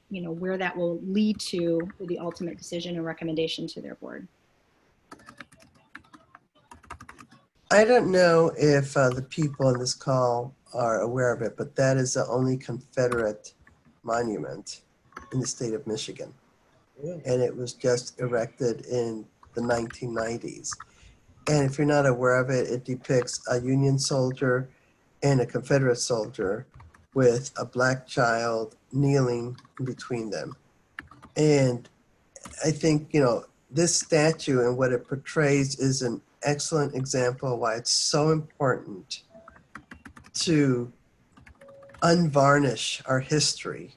where that will lead to with the ultimate decision and recommendation to their board. I don't know if the people on this call are aware of it, but that is the only Confederate monument in the state of Michigan. Really? And it was just erected in the 1990s. And if you're not aware of it, it depicts a Union soldier and a Confederate soldier with a Black child kneeling in between them. And I think, this statue and what it portrays is an excellent example of why it's so important to unvarnish our history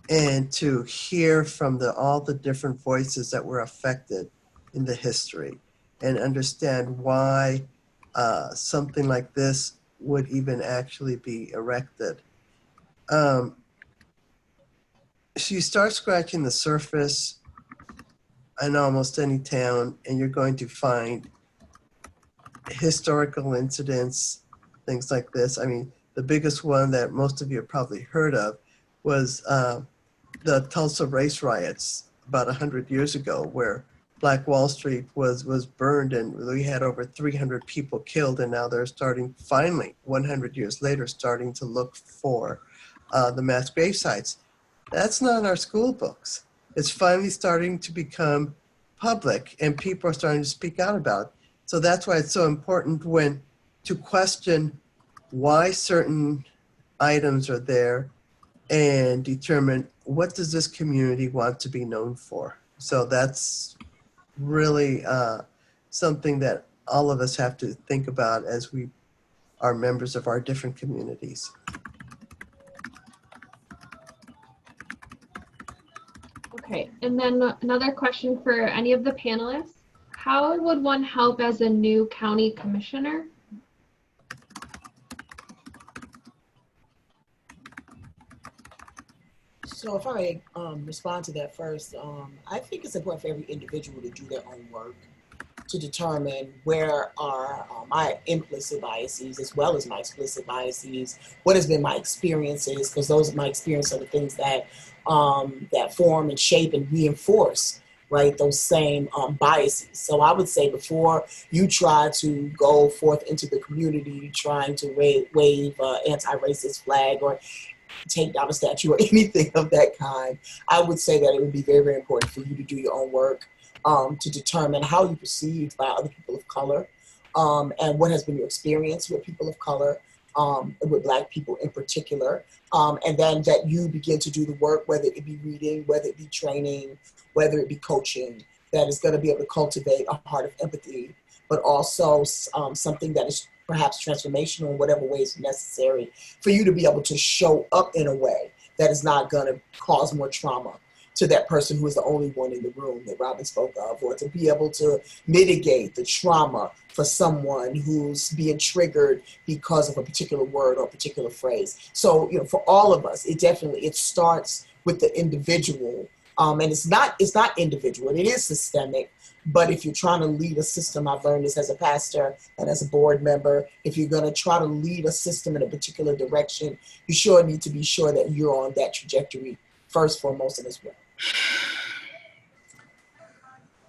and to hear from all the different voices that were affected in the history and understand why something like this would even actually be erected. So you start scratching the surface in almost any town and you're going to find historical incidents, things like this. I mean, the biggest one that most of you have probably heard of was the Tulsa race riots about 100 years ago, where Black Wall Street was burned and we had over 300 people killed, and now they're starting, finally, 100 years later, starting to look for the mass grave sites. That's not in our school books. It's finally starting to become public and people are starting to speak out about it. So that's why it's so important to question why certain items are there and determine what does this community want to be known for. So that's really something that all of us have to think about as we are members of our different communities. Okay, and then another question for any of the panelists. How would one help as a new county commissioner? So if I respond to that first, I think it's important for every individual to do their own work to determine where are my implicit biases as well as my explicit biases, what has been my experiences, because those are my experiences are the things that that form and shape and reinforce right? Those same biases. So I would say before you try to go forth into the community trying to wave anti-racist flag or take down a statue or anything of that kind, I would say that it would be very, very important for you to do your own work to determine how you're perceived by other people of color and what has been your experience with people of color, with Black people in particular. And then that you begin to do the work, whether it be reading, whether it be training, whether it be coaching, that is going to be able to cultivate a heart of empathy, but also something that is perhaps transformational in whatever ways necessary for you to be able to show up in a way that is not going to cause more trauma to that person who is the only one in the room that Robin spoke of, or to be able to mitigate the trauma for someone who's being triggered because of a particular word or a particular phrase. So, you know, for all of us, it starts with the individual, and it's not individual, it is systemic. But if you're trying to lead a system, I've learned this as a pastor and as a board member, if you're going to try to lead a system in a particular direction, you sure need to be sure that you're on that trajectory first, foremost, and as well.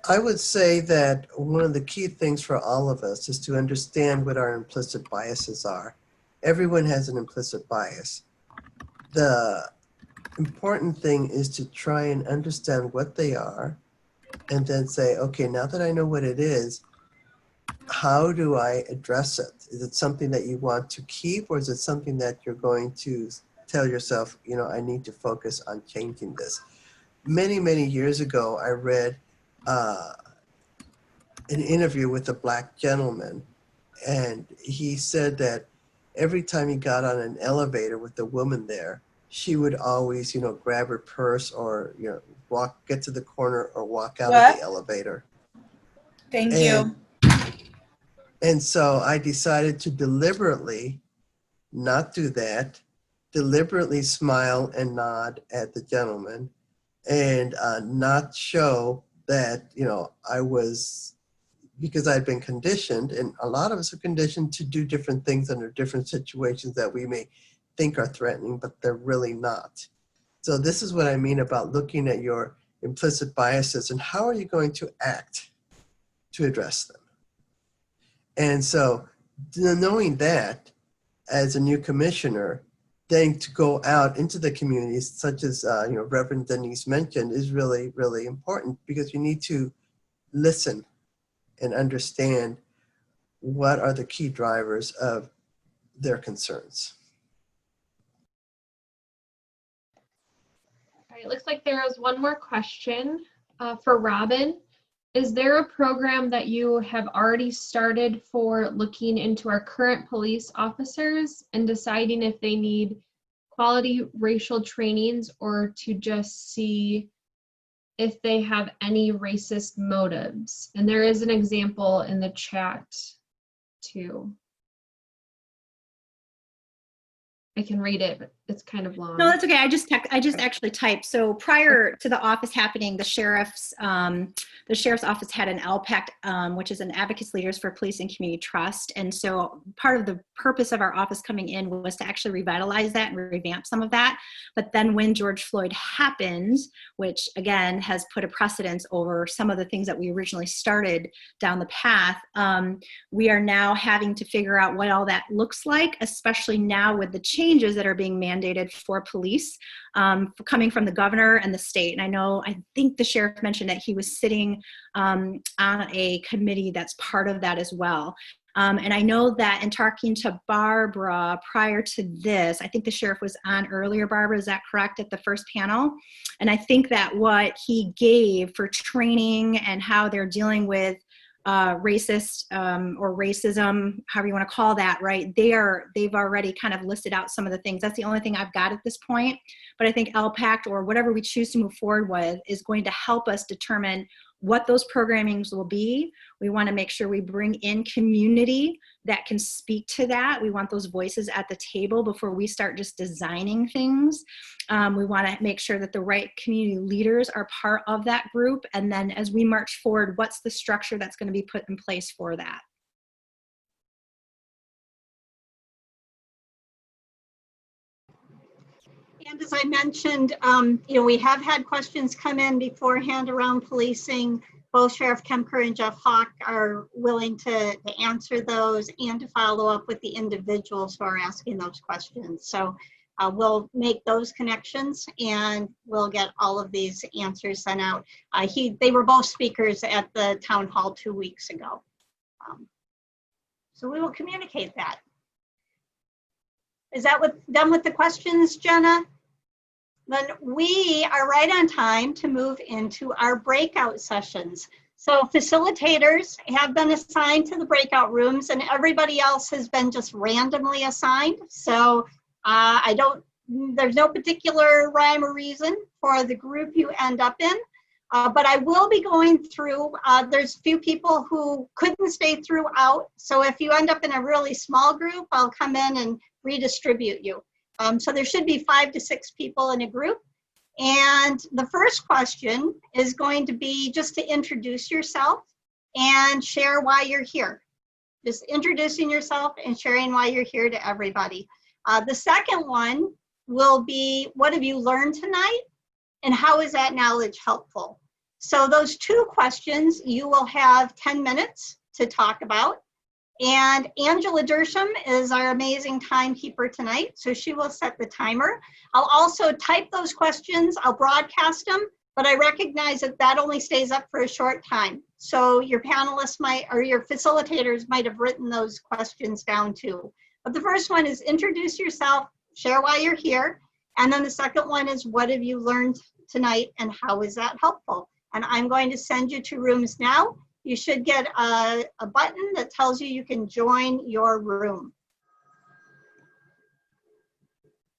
I would say that one of the key things for all of us is to understand what our implicit biases are. Everyone has an implicit bias. The important thing is to try and understand what they are and then say, okay, now that I know what it is, how do I address it? Is it something that you want to keep, or is it something that you're going to tell yourself, you know, I need to focus on changing this? Many, many years ago, I read an interview with a Black gentleman, and get said that every time he got on an elevator with a woman there, she would always, you know, grab her purse or, you know, get to the corner or walk out of the elevator. Thank you. And so I decided to deliberately not do that, deliberately smile and nod at the gentleman, and not show that, you know, I was, because I'd been conditioned, and a lot of us are conditioned to do different things under different situations that we may think are threatening, but they're really not. So this is what I mean about looking at your implicit biases and how are you going to act to address them. And so knowing that as a new commissioner, then to go out into the communities, such as you know, Reverend Denise mentioned, is really, really important, because you need to listen and understand what are the key drivers of their concerns. All right, it looks like there is one more question for Robin. Is there a program that you have already started for looking into our current police officers and deciding if they need quality racial trainings, or to just see if they have any racist motives? And there is an example in the chat too. I can read it, but it's kind of long. No, that's okay. I just actually typed. So prior to the office happening, the sheriff's office had an LPAC, which is an Advocates Leaders for Police and Community Trust. And so part of the purpose of our office coming in was to actually revitalize that and revamp some of that. But then when George Floyd happened, which again has put a precedence over some of the things that we originally started down the path, we are now having to figure out what all that looks like, especially now with the changes that are being mandated for police coming from the governor and the state. And I think the sheriff mentioned that he was sitting on a committee that's part of that as well. And I know that in talking to Barbara prior to this, I think the sheriff was on earlier, Barbara, is that correct, at the first panel? And I think that what he gave for training and how they're dealing with racist or racism, however you want to call that, right? They've already kind of listed out some of the things. That's the only thing I've got at this point. But I think LPACT, or whatever we choose to move forward with, is going to help us determine what those programmings will be. We want to make sure we bring in community that can speak to that. We want those voices at the table before we start just designing things. We want to make sure that the right community leaders are part of that group. And then as we march forward, what's the structure that's going to be put in place for that? And as I mentioned, we have had questions come in beforehand around policing. Both Sheriff Kemker and Jeff Hawk are willing to answer those and to follow up with the individuals who are asking those questions. So we'll make those connections and we'll get all of these answers sent out. They were both speakers at the town hall 2 weeks ago. So we will communicate that. Is that done with the questions, Jenna? Then we are right on time to move into our breakout sessions. So facilitators have been assigned to the breakout rooms and everybody else has been just randomly assigned. So there's no particular rhyme or reason for the group you end up in. But I will be going through, there's a few people who couldn't stay throughout. So if you end up in a really small group, I'll come in and redistribute you. So there should be 5 to 6 people in a group. And the first question is going to be just to introduce yourself and share why you're here. Just introducing yourself and sharing why you're here to everybody. The second one will be, what have you learned tonight? And how is that knowledge helpful? So those 2 questions you will have 10 minutes to talk about. And Angela Dersham is our amazing timekeeper tonight, so she will set the timer. I'll also type those questions, I'll broadcast them, but I recognize that only stays up for a short time. So your panelists or your facilitators might have written those questions down too. But the first one is introduce yourself, share why you're here. And then the second one is what have you learned tonight and how is that helpful? And I'm going to send you to rooms now. You should get a button that tells you can join your room.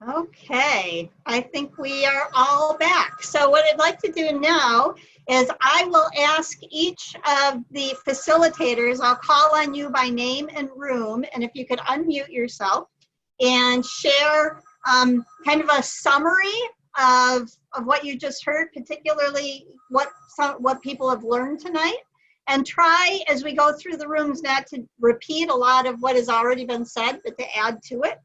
Okay, I think we are all back. So what I'd like to do now is I will ask each of the facilitators, I'll call on you by name and room, and if you could unmute yourself and share kind of a summary of what you just heard, particularly what people have learned tonight. And try, as we go through the rooms, not to repeat a lot of what has already been said, but to add to it.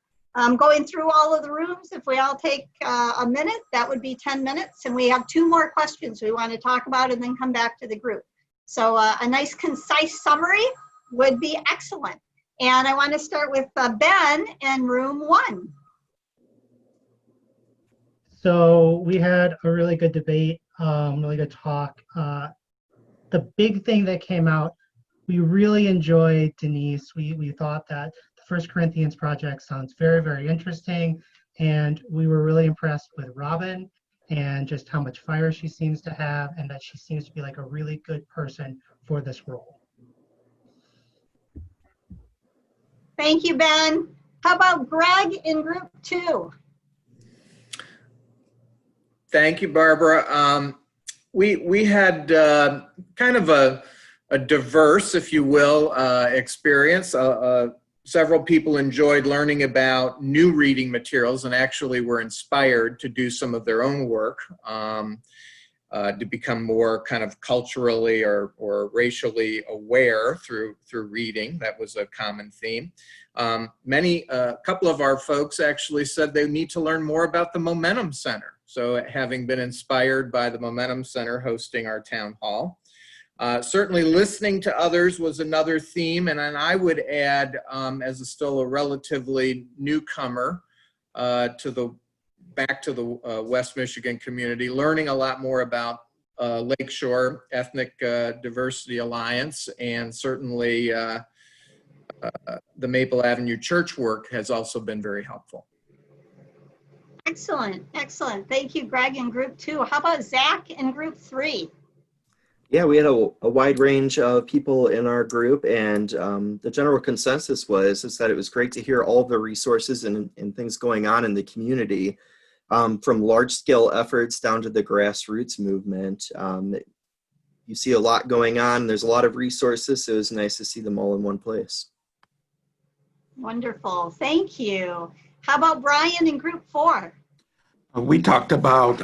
Going through all of the rooms, if we all take a minute, that would be 10 minutes. And we have 2 more questions we want to talk about and then come back to the group. So a nice, concise summary would be excellent. And I want to start with Ben in room 1. So we had a really good debate, really good talk. The big thing that came out, we really enjoyed Denise. We thought that the First Corinthians project sounds very, very interesting. And we were really impressed with Robin and just how much fire she seems to have and that she seems to be like a really good person for this role. Thank you, Ben. How about Greg in group 2? Thank you, Barbara. We had kind of a diverse, if you will, experience. Several people enjoyed learning about new reading materials and actually were inspired to do some of their own work to become more kind of culturally or racially aware through reading. That was a common theme. A couple of our folks actually said they need to learn more about the Momentum Center. So having been inspired by the Momentum Center hosting our town hall. Certainly listening to others was another theme, and then I would add, as still a relatively newcomer back to the West Michigan community, learning a lot more about Lakeshore Ethnic Diversity Alliance, and certainly the Maple Avenue Church work has also been very helpful. Excellent, excellent. Thank you, Greg, in group 2. How about Zach in group 3? Yeah, we had a wide range of people in our group, and the general consensus was that it was great to hear all the resources and things going on in the community, from large-scale efforts down to the grassroots movement. You see a lot going on. There's a lot of resources, so it was nice to see them all in one place. Wonderful, thank you. How about Brian in group 4? We talked about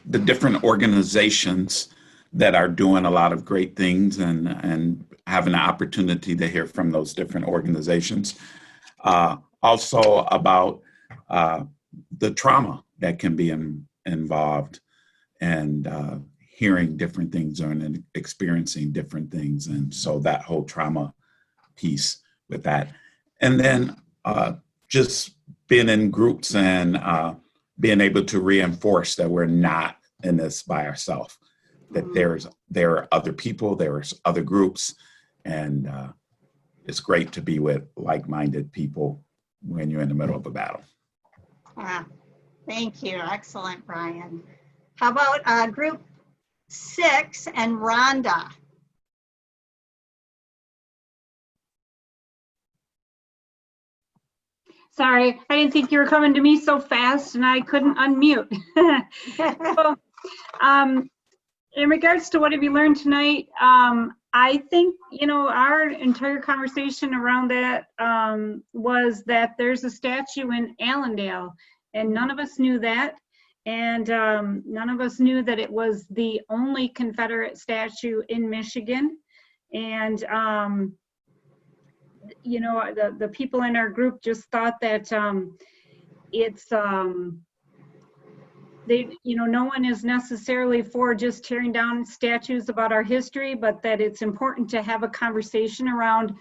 the different organizations that are doing a lot of great things and having an opportunity to hear from those different organizations. Also about the trauma that can be involved, and hearing different things and experiencing different things. And so that whole trauma piece with that. And then just being in groups and being able to reinforce that we're not in this by ourselves, that there are other people, there's other groups, and it's great to be with like-minded people when you're in the middle of a battle. Thank you. Excellent, Brian. How about group 6 and Rhonda? Sorry, I didn't think you were coming to me so fast and I couldn't unmute. So, in regards to what have you learned tonight, I think, our entire conversation around that was that there's a statue in Allendale, and none of us knew that. And none of us knew that it was the only Confederate statue in Michigan. And the people in our group just thought that it's no one is necessarily for just tearing down statues about our history, but that it's important to have a conversation around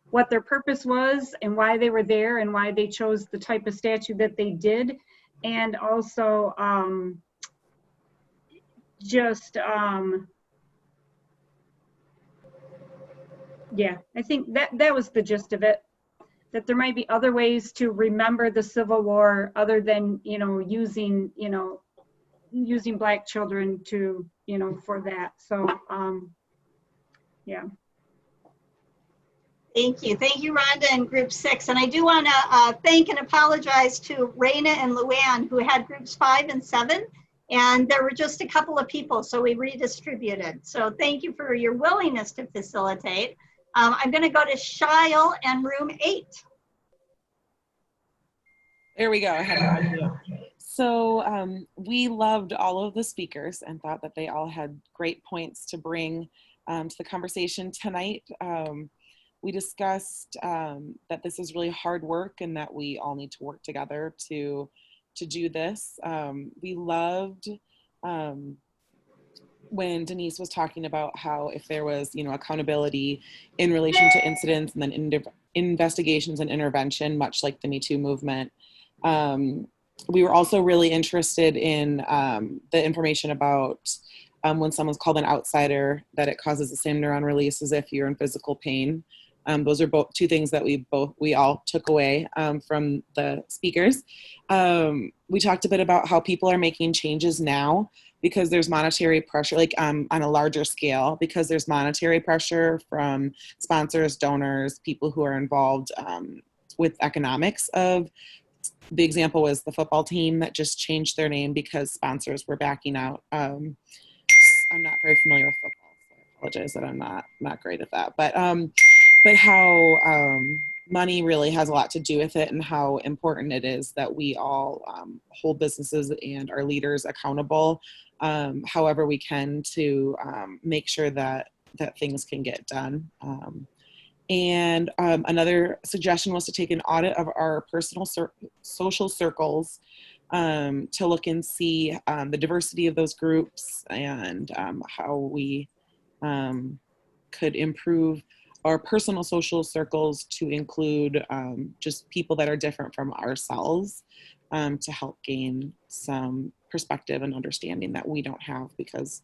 what their purpose was and why they were there and why they chose the type of statue that they did. And also yeah, I think that was the gist of it, that there might be other ways to remember the Civil War other than, using Black children to, for that. So, yeah. Thank you. Thank you, Rhonda and group 6. And I do want to thank and apologize to Raina and Luann, who had groups 5 and 7. And there were just a couple of people, so we redistributed. So thank you for your willingness to facilitate. I'm going to go to Shile and room 8. There we go. I had to unmute. So we loved all of the speakers and thought that they all had great points to bring to the conversation tonight. We discussed that this is really hard work and that we all need to work together to do this. We loved when Denise was talking about how if there was, accountability in relation to incidents and then investigations and intervention, much like the Me Too movement. We were also really interested in the information about when someone's called an outsider, that it causes the same neuron release as if you're in physical pain. Those are both two things that we all took away from the speakers. We talked a bit about how people are making changes now because there's monetary pressure, like on a larger scale, because there's monetary pressure from sponsors, donors, people who are involved with economics of. The example was the football team that just changed their name because sponsors were backing out. I'm not very familiar with football, so I apologize that I'm not great at that. But how money really has a lot to do with it and how important it is that we all hold businesses and our leaders accountable however we can to make sure that things can get done. And another suggestion was to take an audit of our personal social circles to look and see the diversity of those groups and how we could improve our personal social circles to include just people that are different from ourselves to help gain some perspective and understanding that we don't have because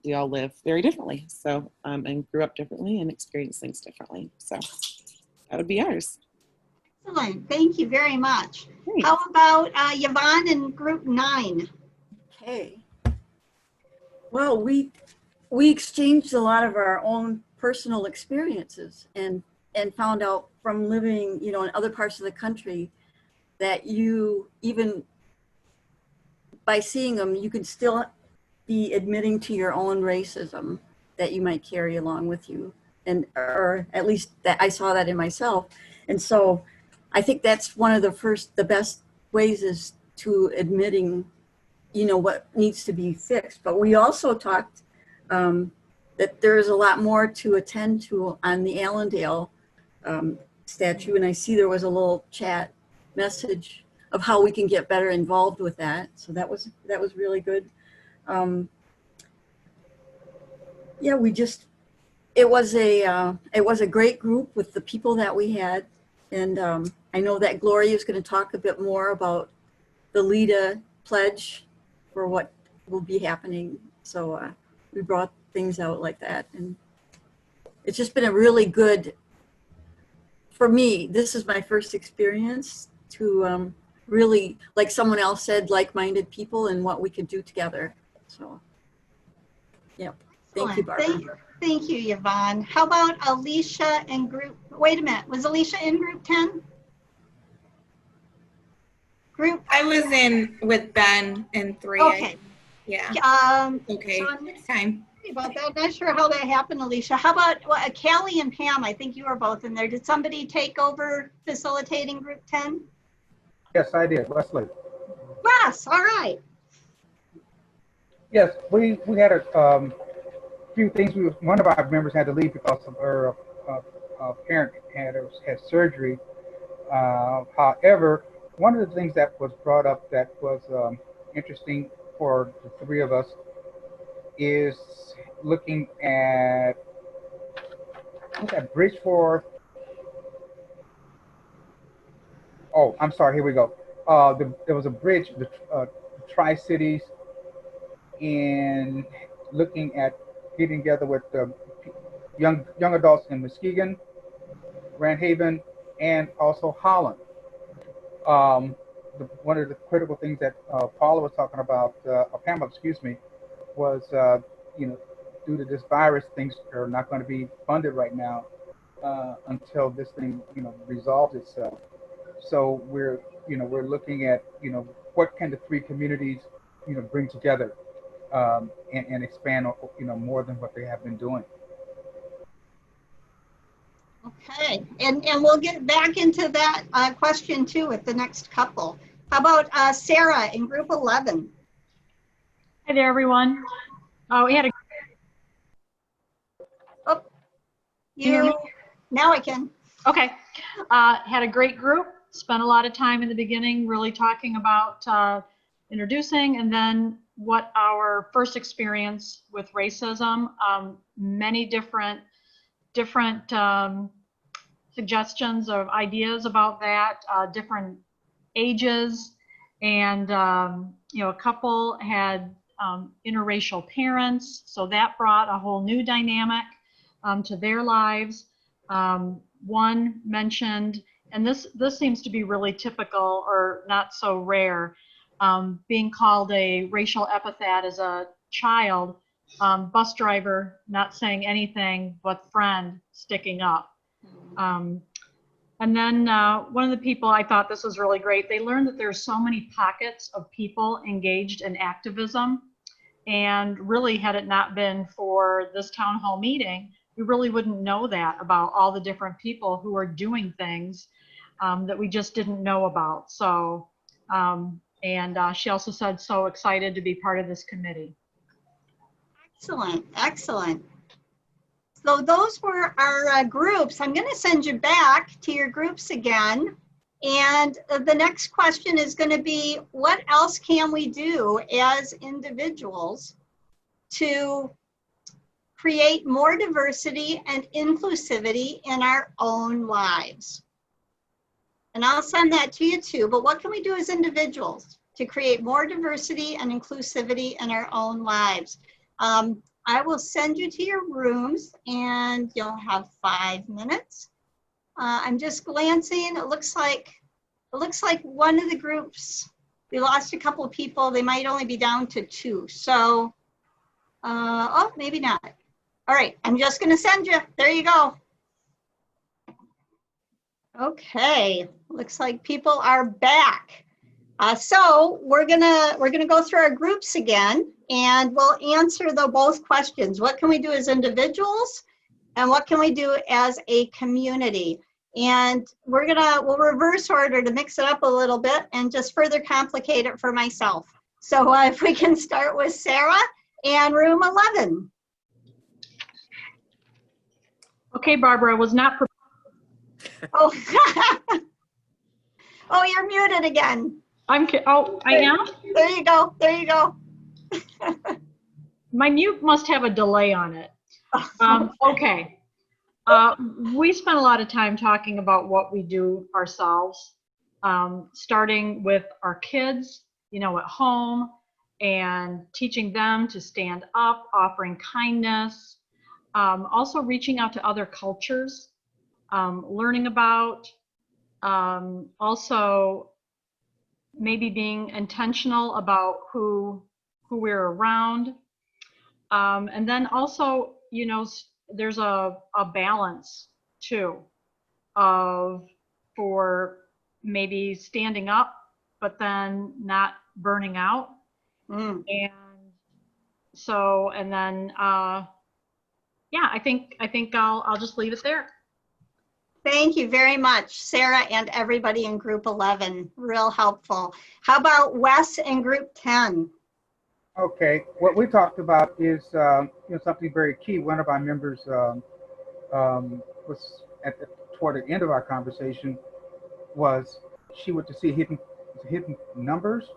we all live very differently. So, and grew up differently and experienced things differently. So that would be ours. Excellent. Thank you very much. Great. How about Yvonne in group 9? Okay. Well, we exchanged a lot of our own personal experiences and found out from living, in other parts of the country that you, even by seeing them, you can still be admitting to your own racism that you might carry along with you. Or at least that I saw that in myself. And so I think that's one of the best ways is to admitting, what needs to be fixed. But we also talked that there is a lot more to attend to on the Allendale statue. And I see there was a little chat message how we can get better involved with that. So that was really good. Yeah, it was a great group with the people that we had. And I know that Gloria is going to talk a bit more about the LEDA pledge for what will be happening. So we brought things out like that. And it's just been a really good, for me, this is my first experience to really, like someone else said, like-minded people and what we could do together. So, yeah. Thank you, Barbara. Thank you, Yvonne. How about Alicia in group, wait a minute, was Alicia in group 10? I was in with Ben in 3. Okay. Yeah. Okay. So Next time. sorry about that. Not sure how that happened, Alicia. How about Callie and Pam? I think you were both in there. Did somebody take over facilitating group 10? Yes, I did, Wesley. Yes, all right. Yes, we had a few things. One of our members had to leave because of her parent had surgery. However, one of the things that was brought up that was interesting for the 3 of us is looking at what's that bridge for? Oh, I'm sorry. Here we go. There was a bridge, the Tri-Cities, in looking at getting together with the young adults in Muskegon, Grand Haven, and also Holland. One of the critical things that Paula was talking about, or Pamela, excuse me, was due to this virus, things are not going to be funded right now until this thing resolves itself. So we're looking at what can the 3 communities bring together and expand more than what they have been doing. Okay, and we'll get back into that question too with the next couple. How about Sarah in group 11? Hi there, everyone. We had a. Oh, Can you hear me? Now I can. Okay. Had a great group. Spent a lot of time in the beginning really talking about introducing, and then what our first experience with racism, many different suggestions of ideas about that, different ages, and a couple had interracial parents, so that brought a whole new dynamic to their lives. One mentioned, and this seems to be really typical or not so rare, being called a racial epithet as a child, bus driver not saying anything but friend sticking up. And then one of the people, I thought this was really great, they learned that there's so many pockets of people engaged in activism, and really had it not been for this town hall meeting, we really wouldn't know that about all the different people who are doing things that we just didn't know about. So, and she also said, so excited to be part of this committee. Excellent, excellent. So those were our groups. I'm going to send you back to your groups again. And the next question is going to be, what else can we do as individuals to create more diversity and inclusivity in our own lives? And I'll send that to you too, but what can we do as individuals to create more diversity and inclusivity in our own lives? I will send you to your rooms and you'll have 5 minutes. I'm just glancing, it looks like one of the groups, we lost a couple of people, they might only be down to 2. So, oh, maybe not. All right, I'm just gonna send you, there you go. Okay, looks like people are back. So we're gonna go through our groups again, and we'll answer both questions. What can we do as individuals, and what can we do as a community? And we'll reverse order to mix it up a little bit and just further complicate it for myself. So if we can start with Sarah and room 11. Okay, Barbara, I was not prepared. Oh, oh, you're muted again. Oh, I am? There you go. There you go. My mute must have a delay on it. Okay. We spent a lot of time talking about what we do ourselves, starting with our kids, you know, at home, and teaching them to stand up, offering kindness, also reaching out to other cultures, learning about, also maybe being intentional about who we're around. And then also, you know, there's a balance too for maybe standing up, but then not burning out. And so, and then, yeah, I think I'll just leave it there. Thank you very much, Sarah, and everybody in Group 11. Real helpful. How about Wes in Group 10? Okay, what we talked about is something very key. One of our members was toward the end of our conversation was she went to see Hidden Numbers,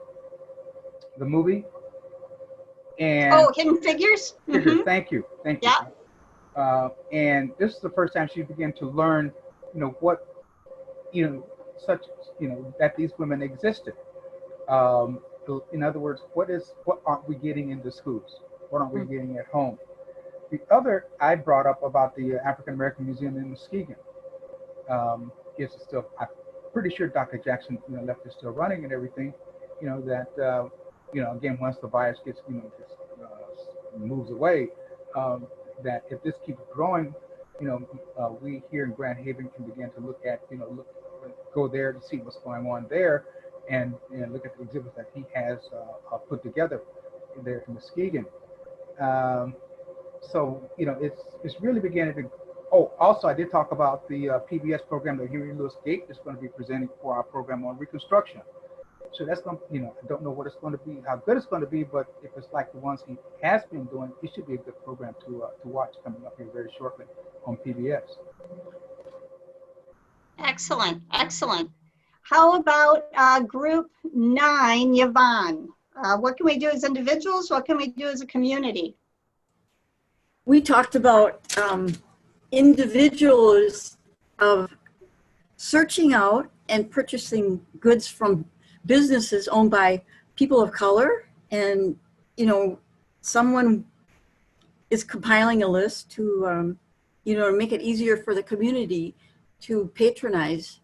the movie. And Hidden Figures. Figures. Thank you. Yeah. And this is the first time she began to learn, what, that these women existed. In other words, what aren't we getting in the schools? What aren't we getting at home? The other I brought up about the African American Museum in Muskegon. Is still, I'm pretty sure Dr. Jackson, left it still running and everything. That again, once the virus gets, moves away, that if this keeps growing, we here in Grand Haven can begin to look at, go there to see what's going on there. And look at the exhibits that he has put together there in Muskegon. So it's really beginning to. Oh, also I did talk about the PBS program that Huey Lewis Gate is going to be presenting for our program on Reconstruction. So that's going to, I don't know what it's going to be, how good it's going to be, but if it's like the ones he has been doing, it should be a good program to watch coming up here very shortly on PBS. Excellent, excellent. How about Group 9, Yvonne? What can we do as individuals? What can we do as a community? We talked about individuals of searching out and purchasing goods from businesses owned by people of color, and someone is compiling a list to make it easier for the community to patronize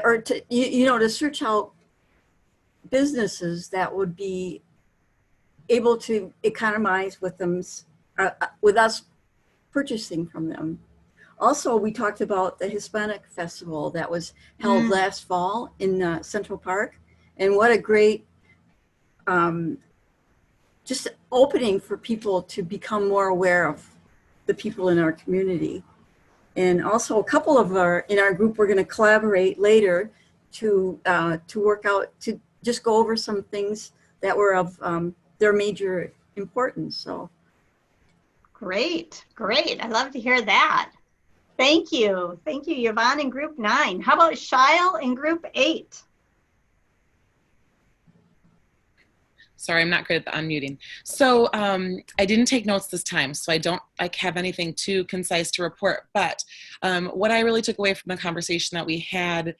or to to search out businesses that would be able to economize with them, with us purchasing from them. Also, we talked about the Hispanic Festival that was held last fall in Central Park, and what a great just opening for people to become more aware of the people in our community. And also a couple of in our group, we're going to collaborate later to work out, to just go over some things that were of their major importance. So. Great, great. I love to hear that. Thank you. Thank you, Yvonne in Group 9. How about Shail in Group 8? Sorry, I'm not good at the unmuting. So I didn't take notes this time, so I don't have anything too concise to report. But what I really took away from the conversation that we had,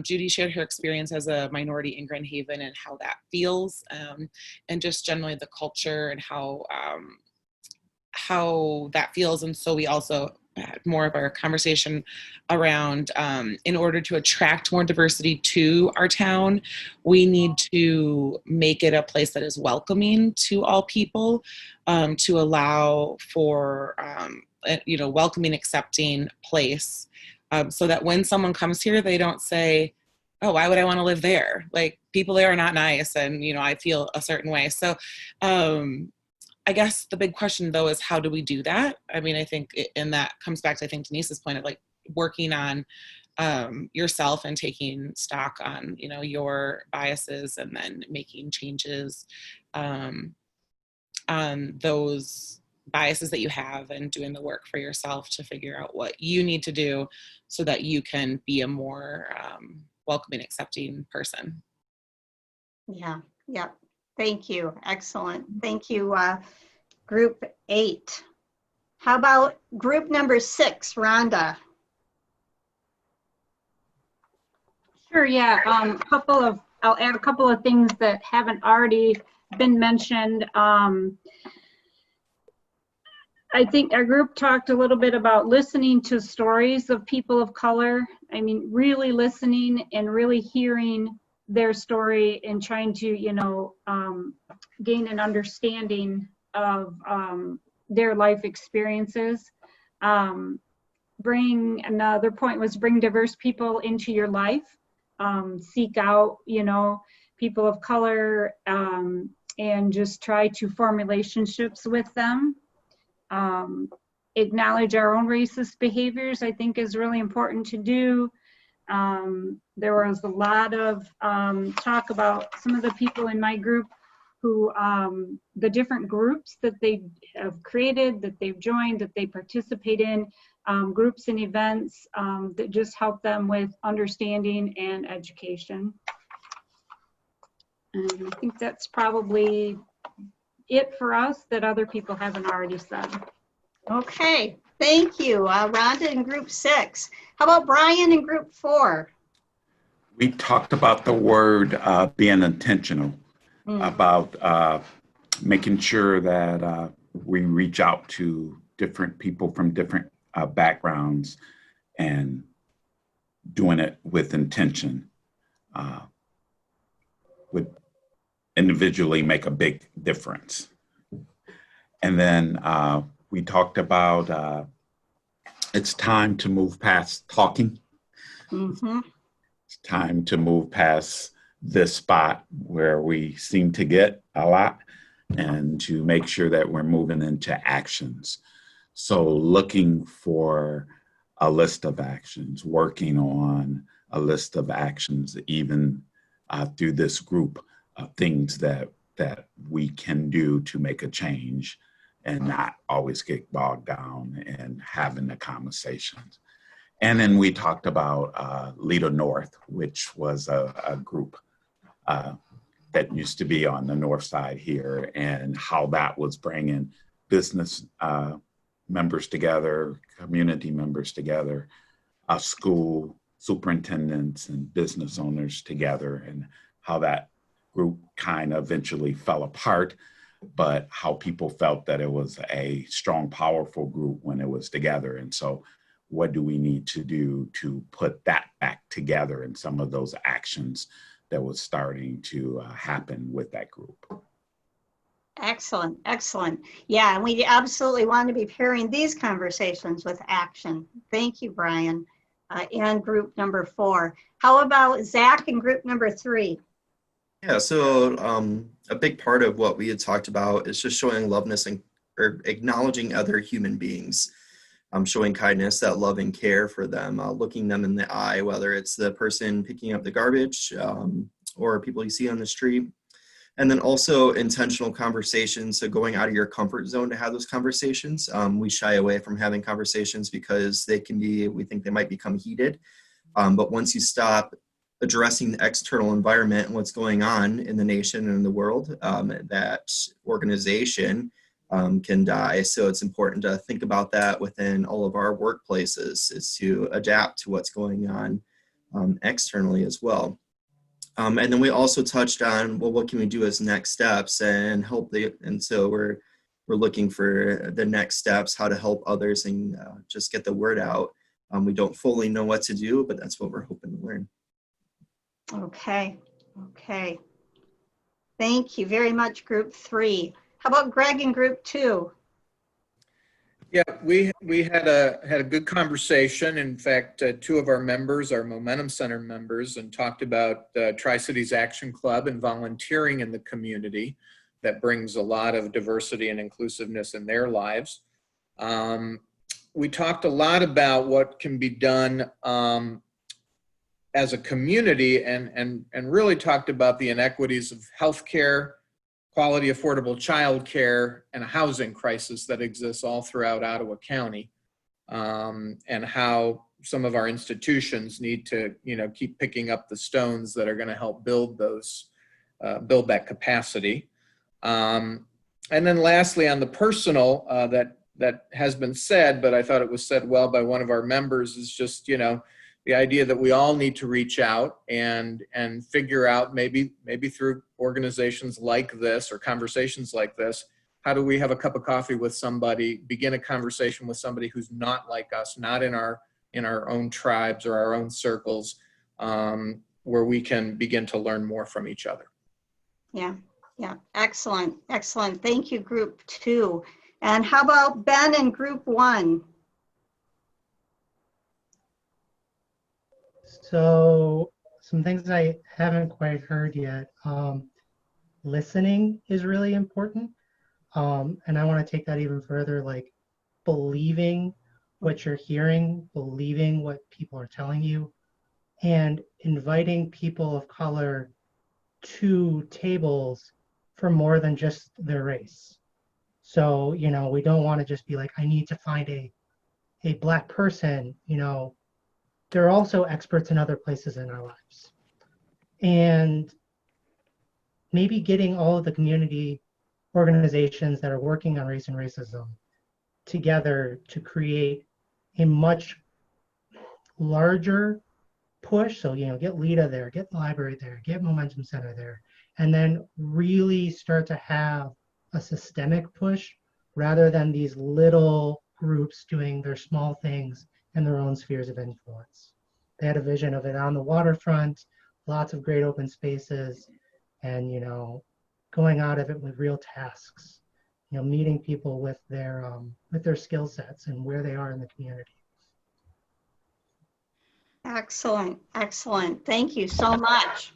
Judy shared her experience as a minority in Grand Haven and how that feels, and just generally the culture and how that feels. And so we also had more of our conversation around, in order to attract more diversity to our town, we need to make it a place that is welcoming to all people, to allow for, welcoming, accepting place, so that when someone comes here, they don't say, oh, why would I want to live there? Like, people there are not nice, and, I feel a certain way. So, I guess the big question though is, how do we do that? I mean, I think, and that comes back to, I think, Denise's point of like working on yourself and taking stock on, your biases, and then making changes on those biases that you have, and doing the work for yourself to figure out what you need to do so that you can be a more welcoming, accepting person. Yeah, yeah. Thank you. Excellent. Thank you, group 8. How about group number 6, Rhonda? Sure, yeah. I'll add a couple of things that haven't already been mentioned. I think our group talked a little bit about listening to stories of people of color. I mean, really listening and really hearing their story and trying to, gain an understanding of their life experiences. Another point was bring diverse people into your life. Seek out, people of color, and just try to form relationships with them. Acknowledge our own racist behaviors, I think, is really important to do. There was a lot of talk about some of the people in my group who, the different groups that they have created, that they've joined, that they participate in, groups and events that just help them with understanding and education. And I think that's probably it for us that other people haven't already said. Okay, thank you, Rhonda in group 6. How about Brian in group 4? We talked about the word being intentional, about making sure that we reach out to different people from different backgrounds and doing it with intention would individually make a big difference. And then we talked about it's time to move past talking. It's time to move past this spot where we seem to get a lot and to make sure that we're moving into actions. So looking for a list of actions, working on a list of actions, even through this group of things that we can do to make a change and not always get bogged down in having the conversations. And then we talked about Leader North, which was a group that used to be on the north side here, and how that was bringing business members together, community members together, school superintendents and business owners together, and how that group kind of eventually fell apart, but how people felt that it was a strong, powerful group when it was together. And so what do we need to do to put that back together in some of those actions that was starting to happen with that group? Excellent, excellent. Yeah, and we absolutely want to be pairing these conversations with action. Thank you, Brian, and group number 4. How about Zach in group number 3? Yeah, so a big part of what we had talked about is just showing loveness or acknowledging other human beings, showing kindness, that love and care for them, looking them in the eye, whether it's the person picking up the garbage or people you see on the street. And then also intentional conversations, so going out of your comfort zone to have those conversations. We shy away from having conversations because we think they might become heated. But once you stop addressing the external environment and what's going on in the nation and in the world, that organization can die. So it's important to think about that within all of our workplaces, is to adapt to what's going on externally as well. And then we also touched on, well, what can we do as next steps and and so we're looking for the next steps, how to help others and just get the word out. We don't fully know what to do, but that's what we're hoping to learn. Okay, okay. Thank you very much, group 3. How about Greg in group 2? Yeah, we had a good conversation. In fact, 2 of our members, our Momentum Center members, and talked about Tri-Cities Action Club and volunteering in the community that brings a lot of diversity and inclusiveness in their lives. We talked a lot about what can be done as a community, and really talked about the inequities of healthcare, quality, affordable childcare, and a housing crisis that exists all throughout Ottawa County, and how some of our institutions need to, keep picking up the stones that are going to help build those build that capacity. And then lastly, on the personal, that has been said, but I thought it was said well by one of our members, is just, you know, the idea that we all need to reach out and figure out, maybe through organizations like this or conversations like this, how do we have a cup of coffee with somebody, begin a conversation with somebody who's not like us, not in our own tribes or our own circles, where we can begin to learn more from each other. Yeah, yeah, excellent, excellent. Thank you, group 2. And how about Ben in group 1? So some things I haven't quite heard yet. Listening is really important. And I want to take that even further, like believing what you're hearing, believing what people are telling you, and inviting people of color to tables for more than just their race. So, you know, we don't want to just be like, I need to find a Black person. You know, they're also experts in other places in our lives. And maybe getting all of the community organizations that are working on race and racism together to create a much larger push. So, you know, get LEDA there, get the library there, get Momentum Center there, and then really start to have a systemic push rather than these little groups doing their small things in their own spheres of influence. They had a vision of it on the waterfront, lots of great open spaces, and, you know, going out of it with real tasks, you know, meeting people with their skill sets and where they are in the community. Excellent, excellent. Thank you so much.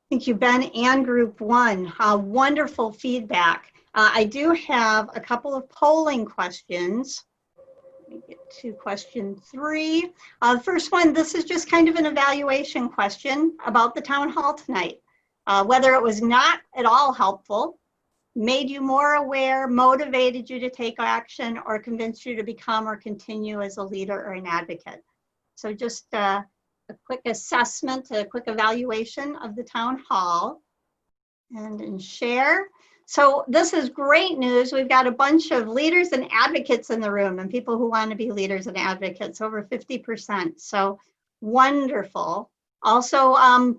Thank you, Ben and group 1. Wonderful feedback. I do have a couple of polling questions. Let me get to question 3. The first one, this is just kind of an evaluation question about the town hall tonight. Whether it was not at all helpful, made you more aware, motivated you to take action, or convinced you to become or continue as a leader or an advocate. So just a quick assessment, a quick evaluation of the town hall. And share. So this is great news. We've got a bunch of leaders and advocates in the room, and people who want to be leaders and advocates, over 50%. So wonderful. Also,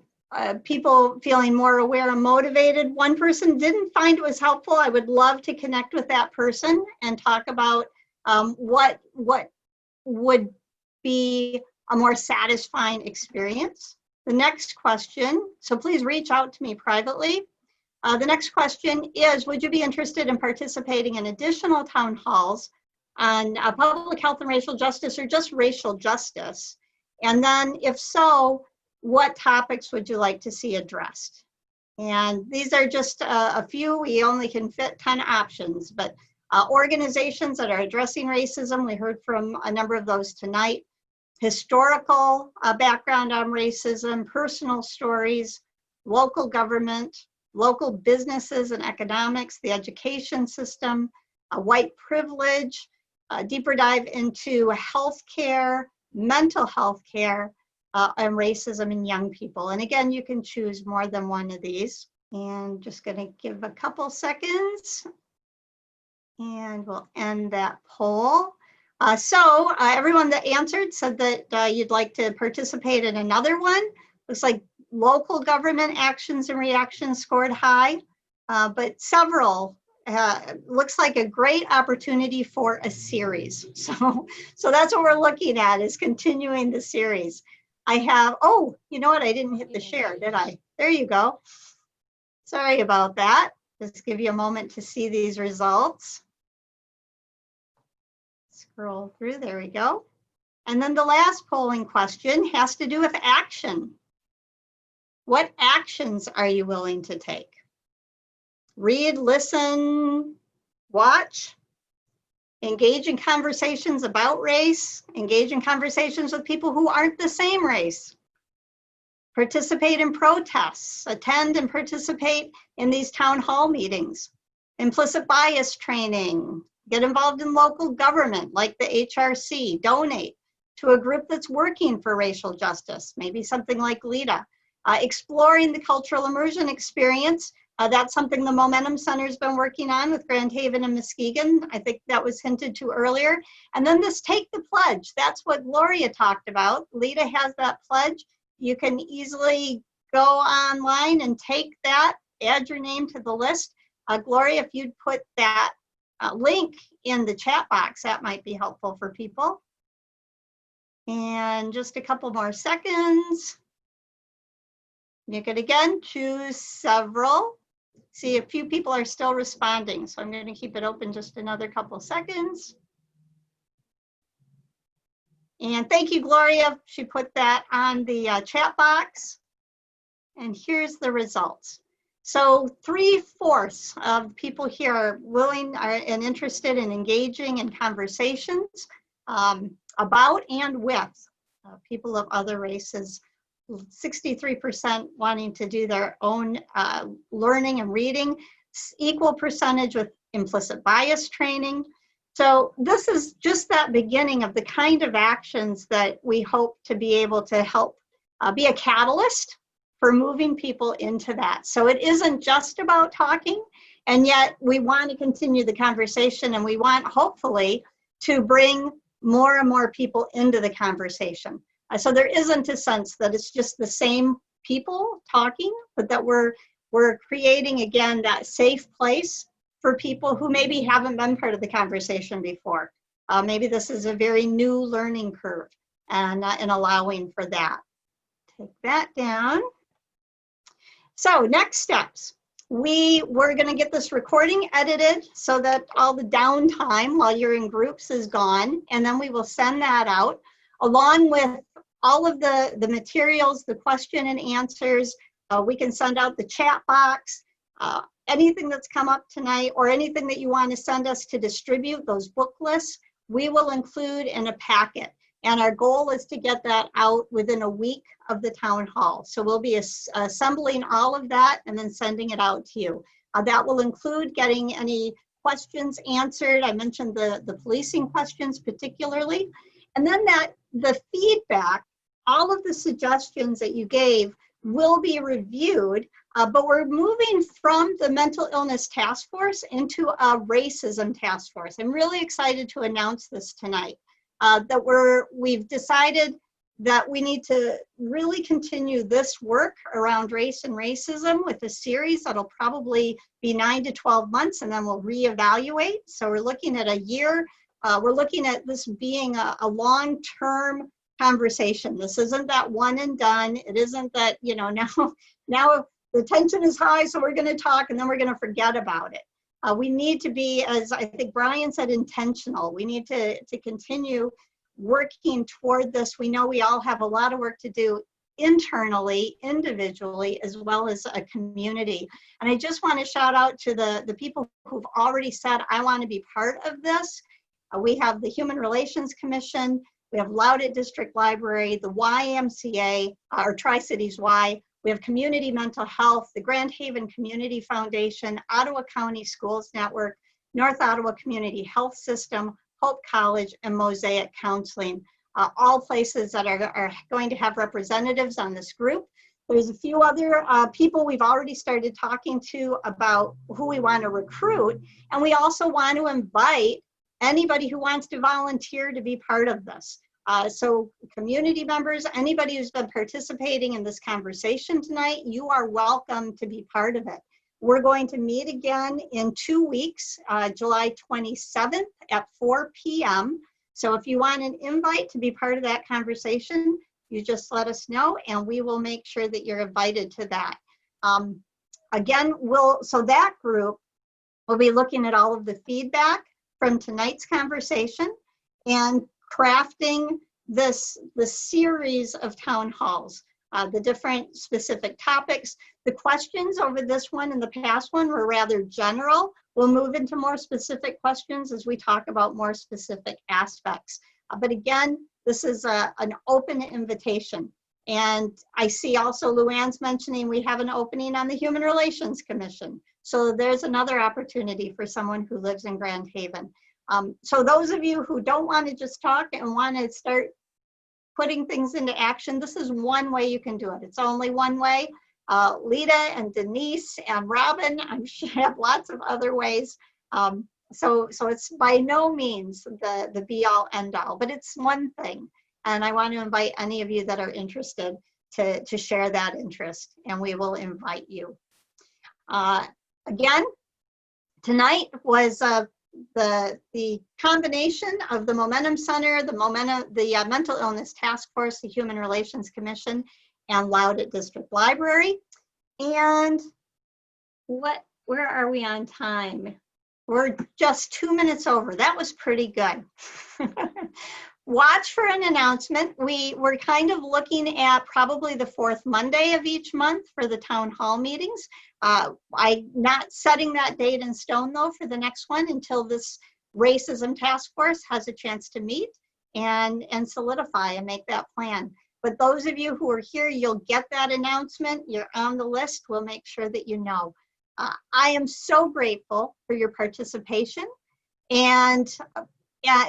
people feeling more aware and motivated. One person didn't find it was helpful. I would love to connect with that person and talk about what would be a more satisfying experience. The next question, so please reach out to me privately. The next question is, would you be interested in participating in additional town halls on public health and racial justice, or just racial justice? And then if so, what topics would you like to see addressed? And these are just a few. We only can fit 10 options, but organizations that are addressing racism, we heard from a number of those tonight. Historical background on racism, personal stories, local government, local businesses and economics, the education system, white privilege, a deeper dive into healthcare, mental health care, and racism in young people. And again, you can choose more than one of these. And just gonna give a couple seconds and we'll end that poll. So everyone that answered said that you'd like to participate in another one. Looks like local government actions and reactions scored high, but several looks like a great opportunity for a series. So that's what we're looking at, is continuing the series. I have, oh, you know what? I didn't hit the share, did I? There you go. Sorry about that. Just give you a moment to see these results. Scroll through, there we go. And then the last polling question has to do with action. What actions are you willing to take? Read, listen, watch, engage in conversations about race, engage in conversations with people who aren't the same race, participate in protests, attend and participate in these town hall meetings, implicit bias training, get involved in local government like the HRC, donate to a group that's working for racial justice, maybe something like LEDA. Exploring the cultural immersion experience. That's something the Momentum Center's been working on with Grand Haven and Muskegon. I think that was hinted to earlier. And then this Take the Pledge. That's what Gloria talked about. LEDA has that pledge. You can easily go online and take that, add your name to the list. Gloria, if you'd put that link in the chat box, that might be helpful for people. And just a couple more seconds. You could again choose several. See, a few people are still responding, so I'm going to keep it open just another couple seconds. And thank you, Gloria. She put that on the chat box. And here's the results. So 3/4 of people here are willing and interested in engaging in conversations about and with people of other races. 63% wanting to do their own learning and reading, equal percentage with implicit bias training. So this is just that beginning of the kind of actions that we hope to be able to help be a catalyst for moving people into that. So it isn't just about talking, and yet we want to continue the conversation, and we want, hopefully, to bring more and more people into the conversation. So there isn't a sense that it's just the same people talking, but that we're creating, again, that safe place for people who maybe haven't been part of the conversation before. Maybe this is a very new learning curve, and allowing for that. Take that down. So next steps. We're going to get this recording edited so that all the downtime while you're in groups is gone, and then we will send that out along with all of the materials, the question and answers. We can send out the chat box, anything that's come up tonight, or anything that you want to send us to distribute, those book lists, we will include in a packet. And our goal is to get that out within a week of the town hall. So we'll be assembling all of that and then sending it out to you. That will include getting any questions answered. I mentioned the policing questions particularly. And then the feedback, all of the suggestions that you gave will be reviewed, but we're moving from the mental illness task force into a racism task force. I'm really excited to announce this tonight. That we've decided that we need to really continue this work around race and racism with a series that'll probably be 9 to 12 months, and then we'll reevaluate. So we're looking at a year. We're looking at this being a long-term conversation. This isn't that one and done. It isn't that, now the tension is high, so we're going to talk and then we're going to forget about it. We need to be, as I think Brian said, intentional. We need to continue working toward this. We know we all have a lot of work to do internally, individually, as well as a community. And I just want to shout out to the people who've already said, I want to be part of this. We have the Human Relations Commission, we have Loudoun District Library, the YMCA, or Tri-Cities Y. We have Community Mental Health, the Grand Haven Community Foundation, Ottawa County Schools Network, North Ottawa Community Health System, Hope College, and Mosaic Counseling. All places that are going to have representatives on this group. There's a few other people we've already started talking to about who we want to recruit. And we also want to invite anybody who wants to volunteer to be part of this. So community members, anybody who's been participating in this conversation tonight, you are welcome to be part of it. We're going to meet again in 2 weeks, July 27th at 4 p.m. So if you want an invite to be part of that conversation, you just let us know and we will make sure that you're invited to that. Again, so that group will be looking at all of the feedback from tonight's conversation and crafting the series of town halls, the different specific topics. The questions over this one and the past one were rather general. We'll move into more specific questions as we talk about more specific aspects. But again, this is an open invitation. And I see also Luann's mentioning we have an opening on the Human Relations Commission. So there's another opportunity for someone who lives in Grand Haven. So those of you who don't want to just talk and want to start putting things into action, this is one way you can do it. It's only one way. Lita and Denise and Robin, I'm sure have lots of other ways. So it's by no means the be all end all, but it's one thing. And I want to invite any of you that are interested to share that interest, and we will invite you. Again, tonight was the combination of the Momentum Center, the Mental Illness Task Force, the Human Relations Commission, and Loudoun District Library. And where are we on time? We're just 2 minutes over. That was pretty good. Watch for an announcement. We're kind of looking at probably the fourth Monday of each month for the town hall meetings. I'm not setting that date in stone though for the next one until this racism task force has a chance to meet and solidify and make that plan. But those of you who are here, you'll get that announcement. You're on the list. We'll make sure that you know. I am so grateful for your participation, and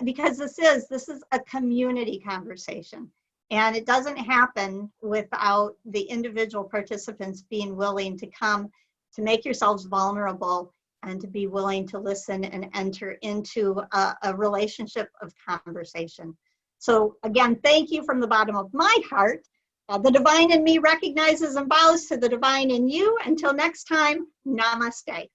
because this is a community conversation, and it doesn't happen without the individual participants being willing to come, to make yourselves vulnerable, and to be willing to listen and enter into a relationship of conversation. So again, thank you from the bottom of my heart. The divine in me recognizes and bows to the divine in you. Until next time, namaste.